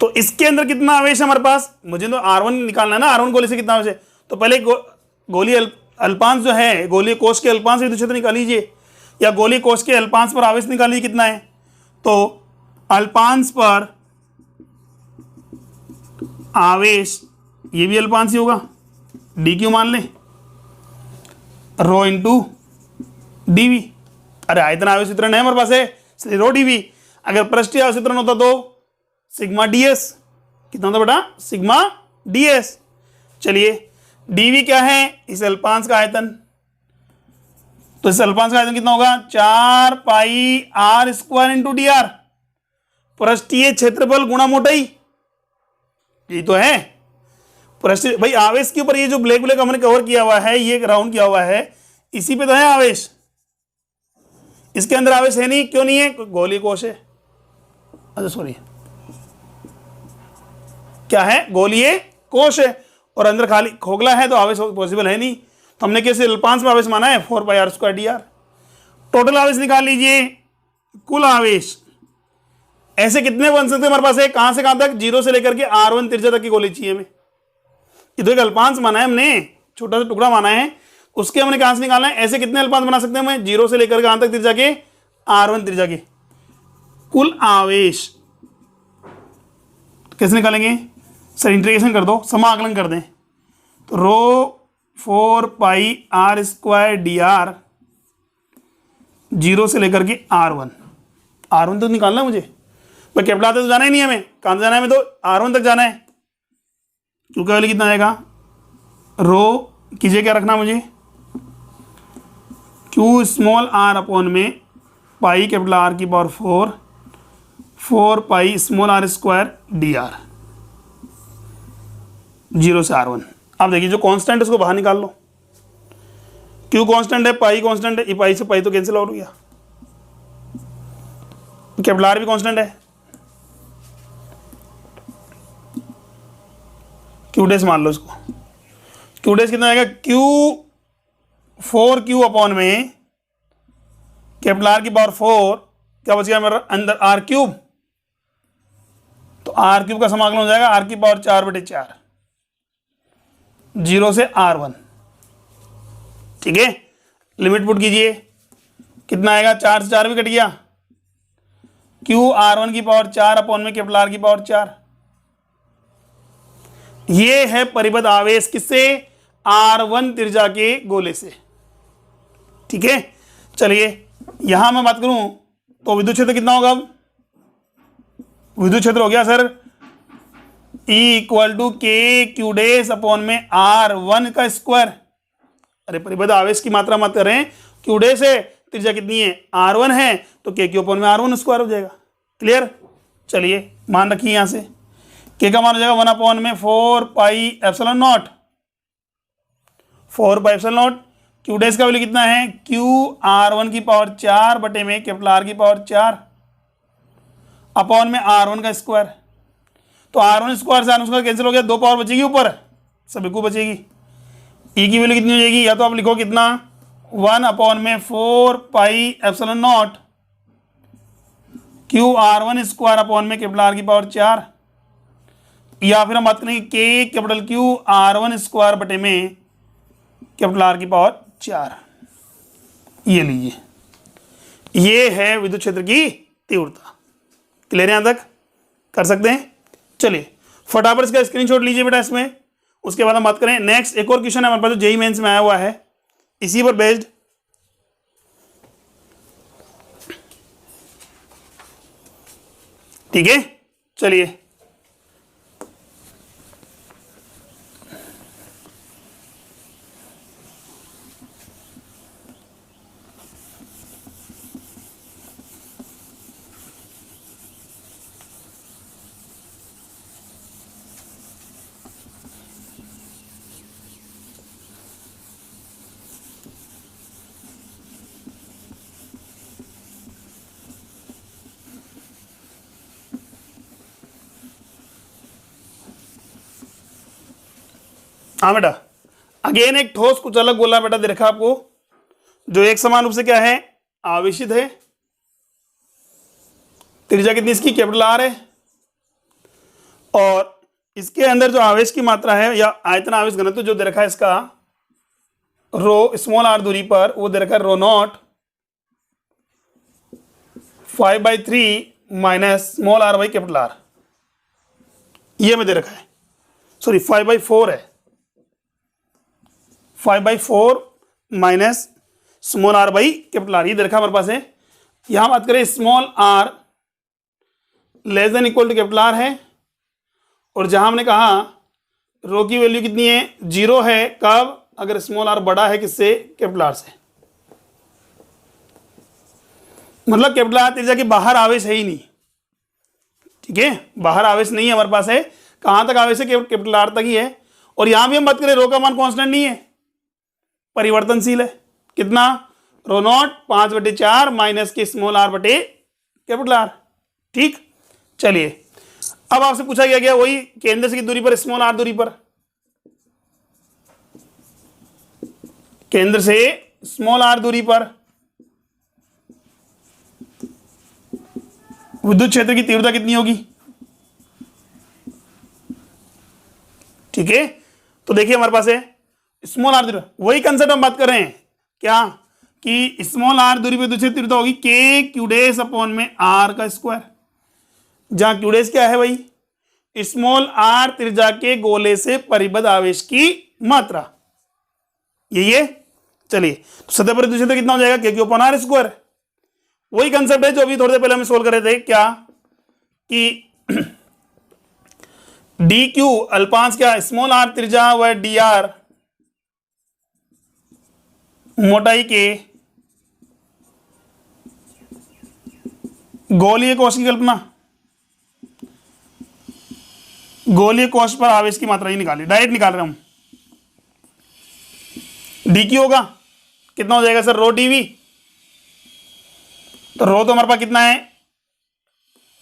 S1: तो इसके अंदर कितना आवेश है हमारे पास, मुझे तो R1 निकालना है ना, R1 गोले से कितना आवेश है, तो पहले गोलीय अल्पांश जो है, गोलीय कोश के अल्पांश विद्युत क्षेत्र निकाल लीजिए। या गोली कोश के अल्पांश पर आवेश निकालिए कितना है, तो अल्पांश पर आवेश, ये भी अल्पांश ही होगा, डी क्यू मान लें, रो इंटू डीवी। अरे आयतन आवेश वितरण है हमारे पास है, इसलिए रो डीवी। अगर पृष्ठीय आवेश वितरण होता तो सिग्मा डीएस, कितना होता बेटा, सिग्मा डीएस। चलिए डीवी क्या है, इस अल्पांश का आयतन, तो इस अल्पांश का आयतन कितना होगा, 4 pi R square into D R, पृष्ठीय क्षेत्रफल गुणा मोटाई, यही तो है पृष्ठीय। भाई आवेश के ऊपर ये जो ब्लैक ब्लैक हमने कवर किया हुआ है, ये राउंड किया हुआ है, इसी पे तो है आवेश, इसके अंदर आवेश है नहीं, क्यों नहीं है, गोलीय कोश है, अच्छा सॉरी क्या है, गोलीय कोश है, और अंदर खाली खोखला है तो आवेश पॉसिबल है नहीं, तो हमने कैसे अल्पांश में आवेश माना है 4 pi R square D R. Total आवेश निकाल लीजिए, कुल आवेश ऐसे कितने बन सकते हैं हमारे पास है, कहां से कहां तक, 0 से लेकर के R1 त्रिज्या तक की गोली चाहिए हमें, ये तो एक अल्पांश माना है हमने, छोटा सा टुकड़ा माना है, उसके हमने कहां से निकालना है, ऐसे कितने अल्पांश बना सकते हैं हमें, 0 से लेकर कहां तक त्रिज्या के, R1 त्रिज्या के। कुल आवेश कैसे निकालेंगे सर, इंटीग्रेशन कर दो, समाकलन कर दें, तो रो 4 pi R square D r, 0 से लेकर के R1 तो निकालना है मुझे, भाई कैपिटल आते तो जाना ही नहीं हमें, कहां जाना है हमें, तो R1 तक जाना है, क्योंकि वाले कितना आएगा, रो कीजिए क्या रखना मुझे, क्यू स्मॉल आर अपॉन में पाई कैपिटल आर की power 4 pi small r square D r, 0 से R1। अब देखिए जो कांस्टेंट है उसको बाहर निकाल लो, क्यू कांस्टेंट है, पाई कांस्टेंट है, पाई से पाई तो कैंसिल आउट हो गया, कैपिटल आर भी कांस्टेंट है, क्यू डेस मान लो इसको, क्यू डेस कितना आएगा, क्यू 4Q अपॉन में कैपिटल आर की पावर 4, क्या बच गया मेरा अंदर आर क्यूब, तो आर क्यूब का समाकलन हो जाएगा आर की पावर 4/4, 0 से R1, ठीक है। लिमिट पुट कीजिए, कितना आएगा, 4 से 4 भी कट गया, क्यू R1 की पावर 4 अपॉन में कैपिटल आर की पावर 4, ये है परिबद्ध आवेश किससे, R1 त्रिज्या के गोले से, ठीक है। चलिए यहां मैं बात करूं तो विद्युत क्षेत्र कितना होगा, अब विद्युत क्षेत्र हो गया sir E = K Q dash upon में R1 का स्क्वायर, अरे परिबद्ध आवेश की मात्रा मत करें, Q डैश है, त्रिज्या कितनी है, R1 है, तो K Q अपॉन में R1 स्क्वायर हो जाएगा, क्लियर। चलिए मान रखिए यहां से K का मान हो जाएगा 1 अपॉन में 4 pi epsilon not, 4 pi epsilon not, Q dash का वैल्यू कितना है, Q R1 की पावर 4 बटे में कैपिटल R की पावर 4 अपॉन में R1 का स्क्वायर, तो R1 स्क्वायर से R1 स्क्वायर कैंसिल हो गया, 2 पावर बचेगी ऊपर, सभी को बचेगी, E की वैल्यू कितनी हो जाएगी, या तो आप लिखो कितना 1 अपॉन में 4 pi epsilon not Q R1 square upon में कैपिटल R की पावर 4, या फिर हम बात करेंगे K capital Q R1 square बटे में कैपिटल R की पावर 4, ये लीजिए, ये है विद्युत क्षेत्र की तीव्रता, क्लियर यहां तक कर सकते हैं। चलिए फटाफट इसका स्क्रीनशॉट लीजिए बेटा इसमें, उसके बाद हम बात करें नेक्स्ट। एक और क्वेश्चन है हमारे पास जो जेईई मेंस में आया हुआ है, इसी पर बेस्ड, ठीक है। चलिए हाँ बेटा, अगेन एक ठोस कुछ अलग बोला बेटा, दे रखा आपको, जो एक समान रूप से क्या है, आवेशित है, त्रिज्या कितनी इसकी, कैपिटल आर है, और इसके अंदर जो आवेश की मात्रा है या आयतन आवेश घनत्व जो दे रखा है इसका रो स्मॉल आर दूरी पर, वो दे रखा है rho naught 5/3 minus small R by capital R, ये में दे रखा है, सॉरी 5/4 है, 5/4 minus small R by capital R, ये दे रखा हमारे पास है। यहां बात करें small are less than equal to capital are है, और जहां हमने कहा रो की वैल्यू कितनी है, 0 है, कब, अगर स्मॉल आर बड़ा है किससे, कैपिटल आर से। मतलब कैपिटल आर त्रिज्या के बाहर आवेश है ही नहीं, ठीक है, बाहर आवेश नहीं है हमारे पास, है कहां तक आवेश है, कैपिटल आर तक ही है। और यहां भी हम बात करें रो का मान कांस्टेंट नहीं है, परिवर्तनशील है, कितना, रो नॉट 5/4 माइनस के स्मॉल आर बटे कैपिटल आर, ठीक। चलिए अब आपसे पूछा गया वही केंद्र से की दूरी पर, स्मॉल आर दूरी पर, केंद्र से स्मॉल आर दूरी पर विद्युत क्षेत्र की तीव्रता कितनी होगी, ठीक है। तो देखिए हमारे पास है स्मॉल आर दूरी, वही कंसेप्ट हम बात कर रहे हैं क्या, कि स्मॉल आर दूरी पर विद्युत क्षेत्र तीव्रता होगी के क्यू डेस अपॉन में आर का स्क्वायर, जहां क्यू डेस क्या है भाई, स्मॉल आर त्रिज्या के गोले से परिबद्ध आवेश की मात्रा, यही है। चलिए तो सतह पर विद्युत क्षेत्र कितना हो जाएगा, के क्यू अपॉन आर स्क्वायर, वही कंसेप्ट है जो अभी थोड़ी देर पहले हम सोल्व कर रहे थे, क्या कि डी क्यू अल्पांश क्या, स्मॉल आर त्रिज्या व डी आर मोटाई के गोलीय कोश की कल्पना, गोलीय कोश पर आवेश की मात्रा ही निकाली, डायरेक्ट निकाल रहे हम। डी क्यू होगा कितना हो जाएगा सर, रो डी वी, तो रो तो हमारे पास कितना है,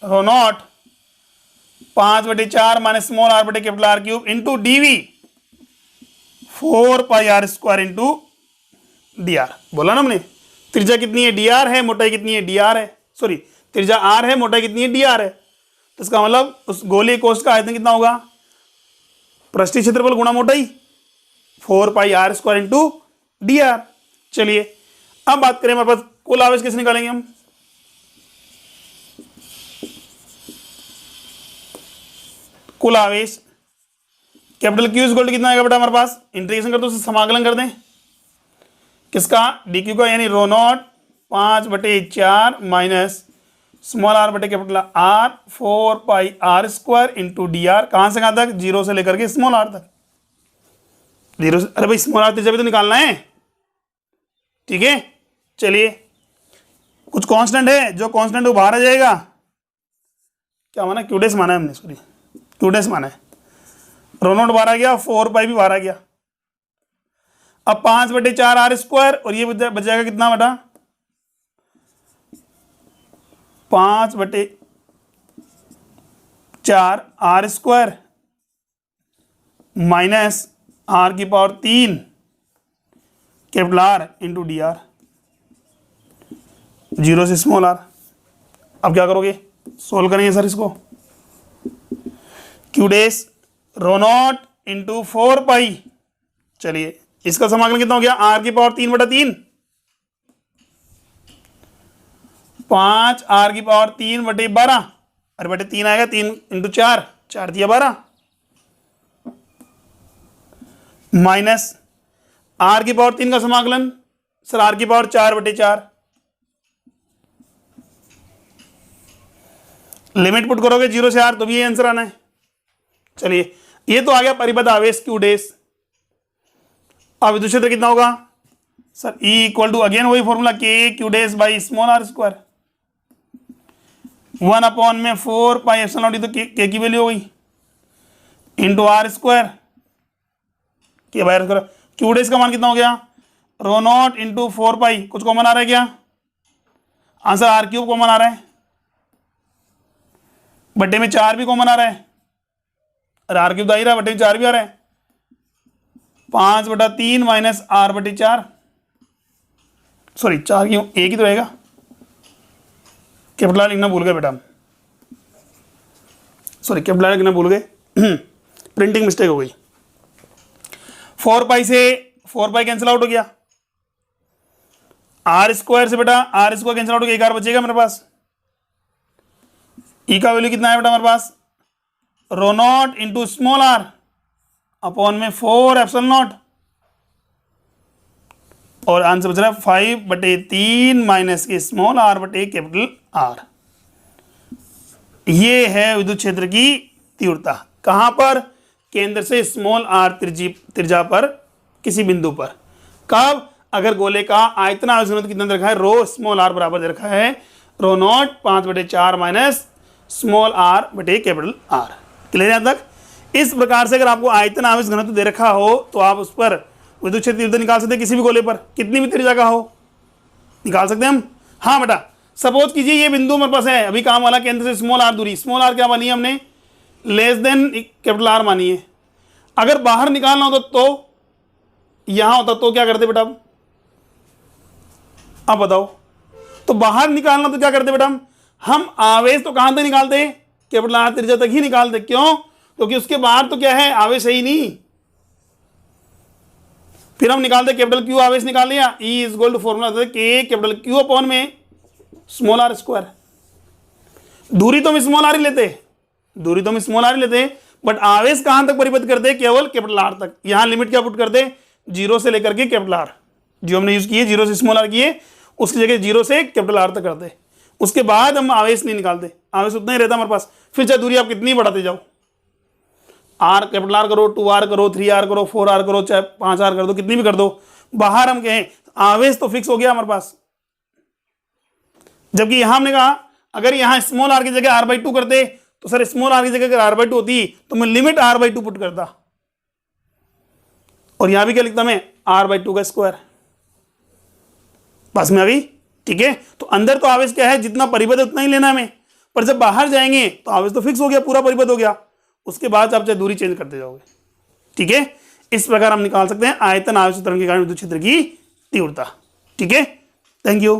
S1: rho not 5/4 minus small r बटे capital r cube into d v 4πr² into D r, बोला ना हमने, त्रिज्या कितनी है, डी आर है, मोटाई कितनी है, डी आर है, सॉरी त्रिज्या आर है, मोटाई कितनी है, डी आर है। तो इसका मतलब उस गोलीय कोश का आयतन कितना होगा, पृष्ठीय क्षेत्रफल गुणा मोटाई 4πr² इंटू डी आर। चलिए अब बात करें हमारे पास कुल आवेश कैसे निकालेंगे हम, कुल आवेश कैपिटल क्यू इक्वल टू कितना आएगा बेटा हमारे पास, इंटीग्रेशन कर दो, समाकलन कर दें किसका, डी क्यू का, यानी रो नॉट 5/4 माइनस स्मॉल आर बटे capital are 4πr² into D R, कहां से कहां तक, 0 से लेकर के स्मॉल आर तक, 0 से, अरे भाई स्मॉल आर त्रिज्या भी तो निकालना है, ठीक है। चलिए कुछ कांस्टेंट है, जो कांस्टेंट वो बाहर आ जाएगा, क्या माना, क्यूडेस माना है हमने, सॉरी क्यूडेस माना है, रो नॉट बाहर आ गया, 4π भी बाहर आ गया। अब 5/4 r², और ये बच जाएगा कितना बेटा, 5/4 r² minus r³ capital r into D r, 0 से स्मॉल आर। अब क्या करोगे, सोल्व करेंगे सर इसको, क्यू डेस रो नॉट इंटू 4π, चलिए इसका समाकलन कितना हो गया, r³ 5 r³ 3/12, अरे बटे 3 आएगा, 3 इंटू 4, 4 दिया 12, माइनस r³ का समाकलन सर r⁴/4, लिमिट पुट करोगे 0 से r तो भी ये आंसर आना है। चलिए ये तो आ गया परिबद्ध आवेश क्यू डेस। अब विद्युत क्षेत्र कितना होगा sir, E equal to again वही फॉर्मूला, के क्यू डेस बाई स्मॉल r², 1/4πε0, तो के की वैल्यू हो गई इंटू r², के बाय r², क्यू डेस का मान कितना हो गया, रो नॉट इंटू 4π, कुछ कॉमन आ रहा है क्या, आंसर r³ कॉमन आ रहा है, बट्टे में 4 भी कॉमन आ रहा है, अरे r³ आ ही रहा है, बट्टे में 4 भी आ रहा है, 5/3 माइनस r/4, सॉरी 4 क्यों, एक ही तो रहेगा, कैपिटल आर लिखना भूल गए बेटा हम, सॉरी कैपिटल आर लिखना भूल गए, प्रिंटिंग मिस्टेक हो गई। 4π से 4π कैंसिल आउट हो गया, r² से बेटा r² कैंसिल आउट हो गया, 1 r बचेगा मेरे पास, ई का वैल्यू कितना है बेटा हमारे पास, rho naught into small are upon में 4 एप्सिलॉन नॉट, और आंसर बच रहा है 5/3 माइनस के स्मॉल आर बटे कैपिटल आर। ये है विद्युत क्षेत्र की तीव्रता। कहां पर, केंद्र से स्मॉल आर त्रिज्या पर किसी बिंदु पर। कब, अगर गोले का आयतन आवेश घनत्व कितना दे रखा है, रो स्मॉल आर बराबर दे रखा है rho not 5/4 minus small r बटे कैपिटल आर। क्लियर है यहां तक। इस प्रकार से अगर आपको आयतन आवेश घनत्व दे रखा हो तो आप उस पर विद्युत क्षेत्र तीव्रता निकाल सकते हैं, किसी भी गोले पर कितनी भी त्रिज्या का हो निकाल सकते हैं हम। हाँ बेटा, सपोज कीजिए ये बिंदु हमारे पास है, अभी काम वाला केंद्र से स्मॉल आर दूरी, स्मॉल आर क्या मानी है हमने, लेस देन कैपिटल आर मानी है। अगर बाहर निकालना होता तो यहां होता तो क्या करते बेटा, अब बताओ, तो बाहर निकालना तो क्या करते बेटा, हम आवेश तो कहां तक निकालते, कैपिटल आर त्रिज्या तक ही निकालते। क्यों, क्योंकि उसके बाहर तो क्या है, आवेश है ही नहीं। फिर हम निकालते कैपिटल क्यू, आवेश निकाल लिया, E is equal to formula k capital q upon में स्मॉल आर स्क्वायर। दूरी तो हम स्मॉल आर ही लेते, दूरी तो हम स्मॉल आर ही लेते, बट आवेश कहां तक परिबद्ध करते, केवल कैपिटल आर तक। यहां लिमिट क्या पुट करते, 0 से लेकर के कैपिटल आर, जो हमने यूज किए 0 से स्मॉल आर किए, उसकी जगह 0 से कैपिटल आर तक करते। उसके बाद हम आवेश नहीं निकालते, आवेश उतना ही रहता हमारे पास। फिर चाहे दूरी आप कितनी बढ़ाते जाओ, आर कैपिटल आर करो, 2R करो, 3R करो, 4R करो, चाहे 5R कर दो, कितनी भी कर दो, बाहर हम कहें आवेश तो फिक्स हो गया हमारे पास। जबकि यहां हमने कहा अगर यहां स्मॉल आर की जगह R/2 करते तो सर स्मॉल आर की जगह अगर R/2 होती तो मैं लिमिट R/2 पुट करता, और यहां भी क्या लिखता मैं, R/2 का स्क्वायर। पास में आ गई, ठीक है। तो अंदर तो आवेश क्या है, जितना परिबद्ध उतना ही लेना हमें, पर जब बाहर जाएंगे तो आवेश तो फिक्स हो गया, पूरा परिबद्ध हो गया। उसके बाद आप चाहे दूरी चेंज करते जाओगे, ठीक है। इस प्रकार हम निकाल सकते हैं आयतन आवेश त्वरण के कारण विद्युत क्षेत्र की तीव्रता, ठीक है। Thank you.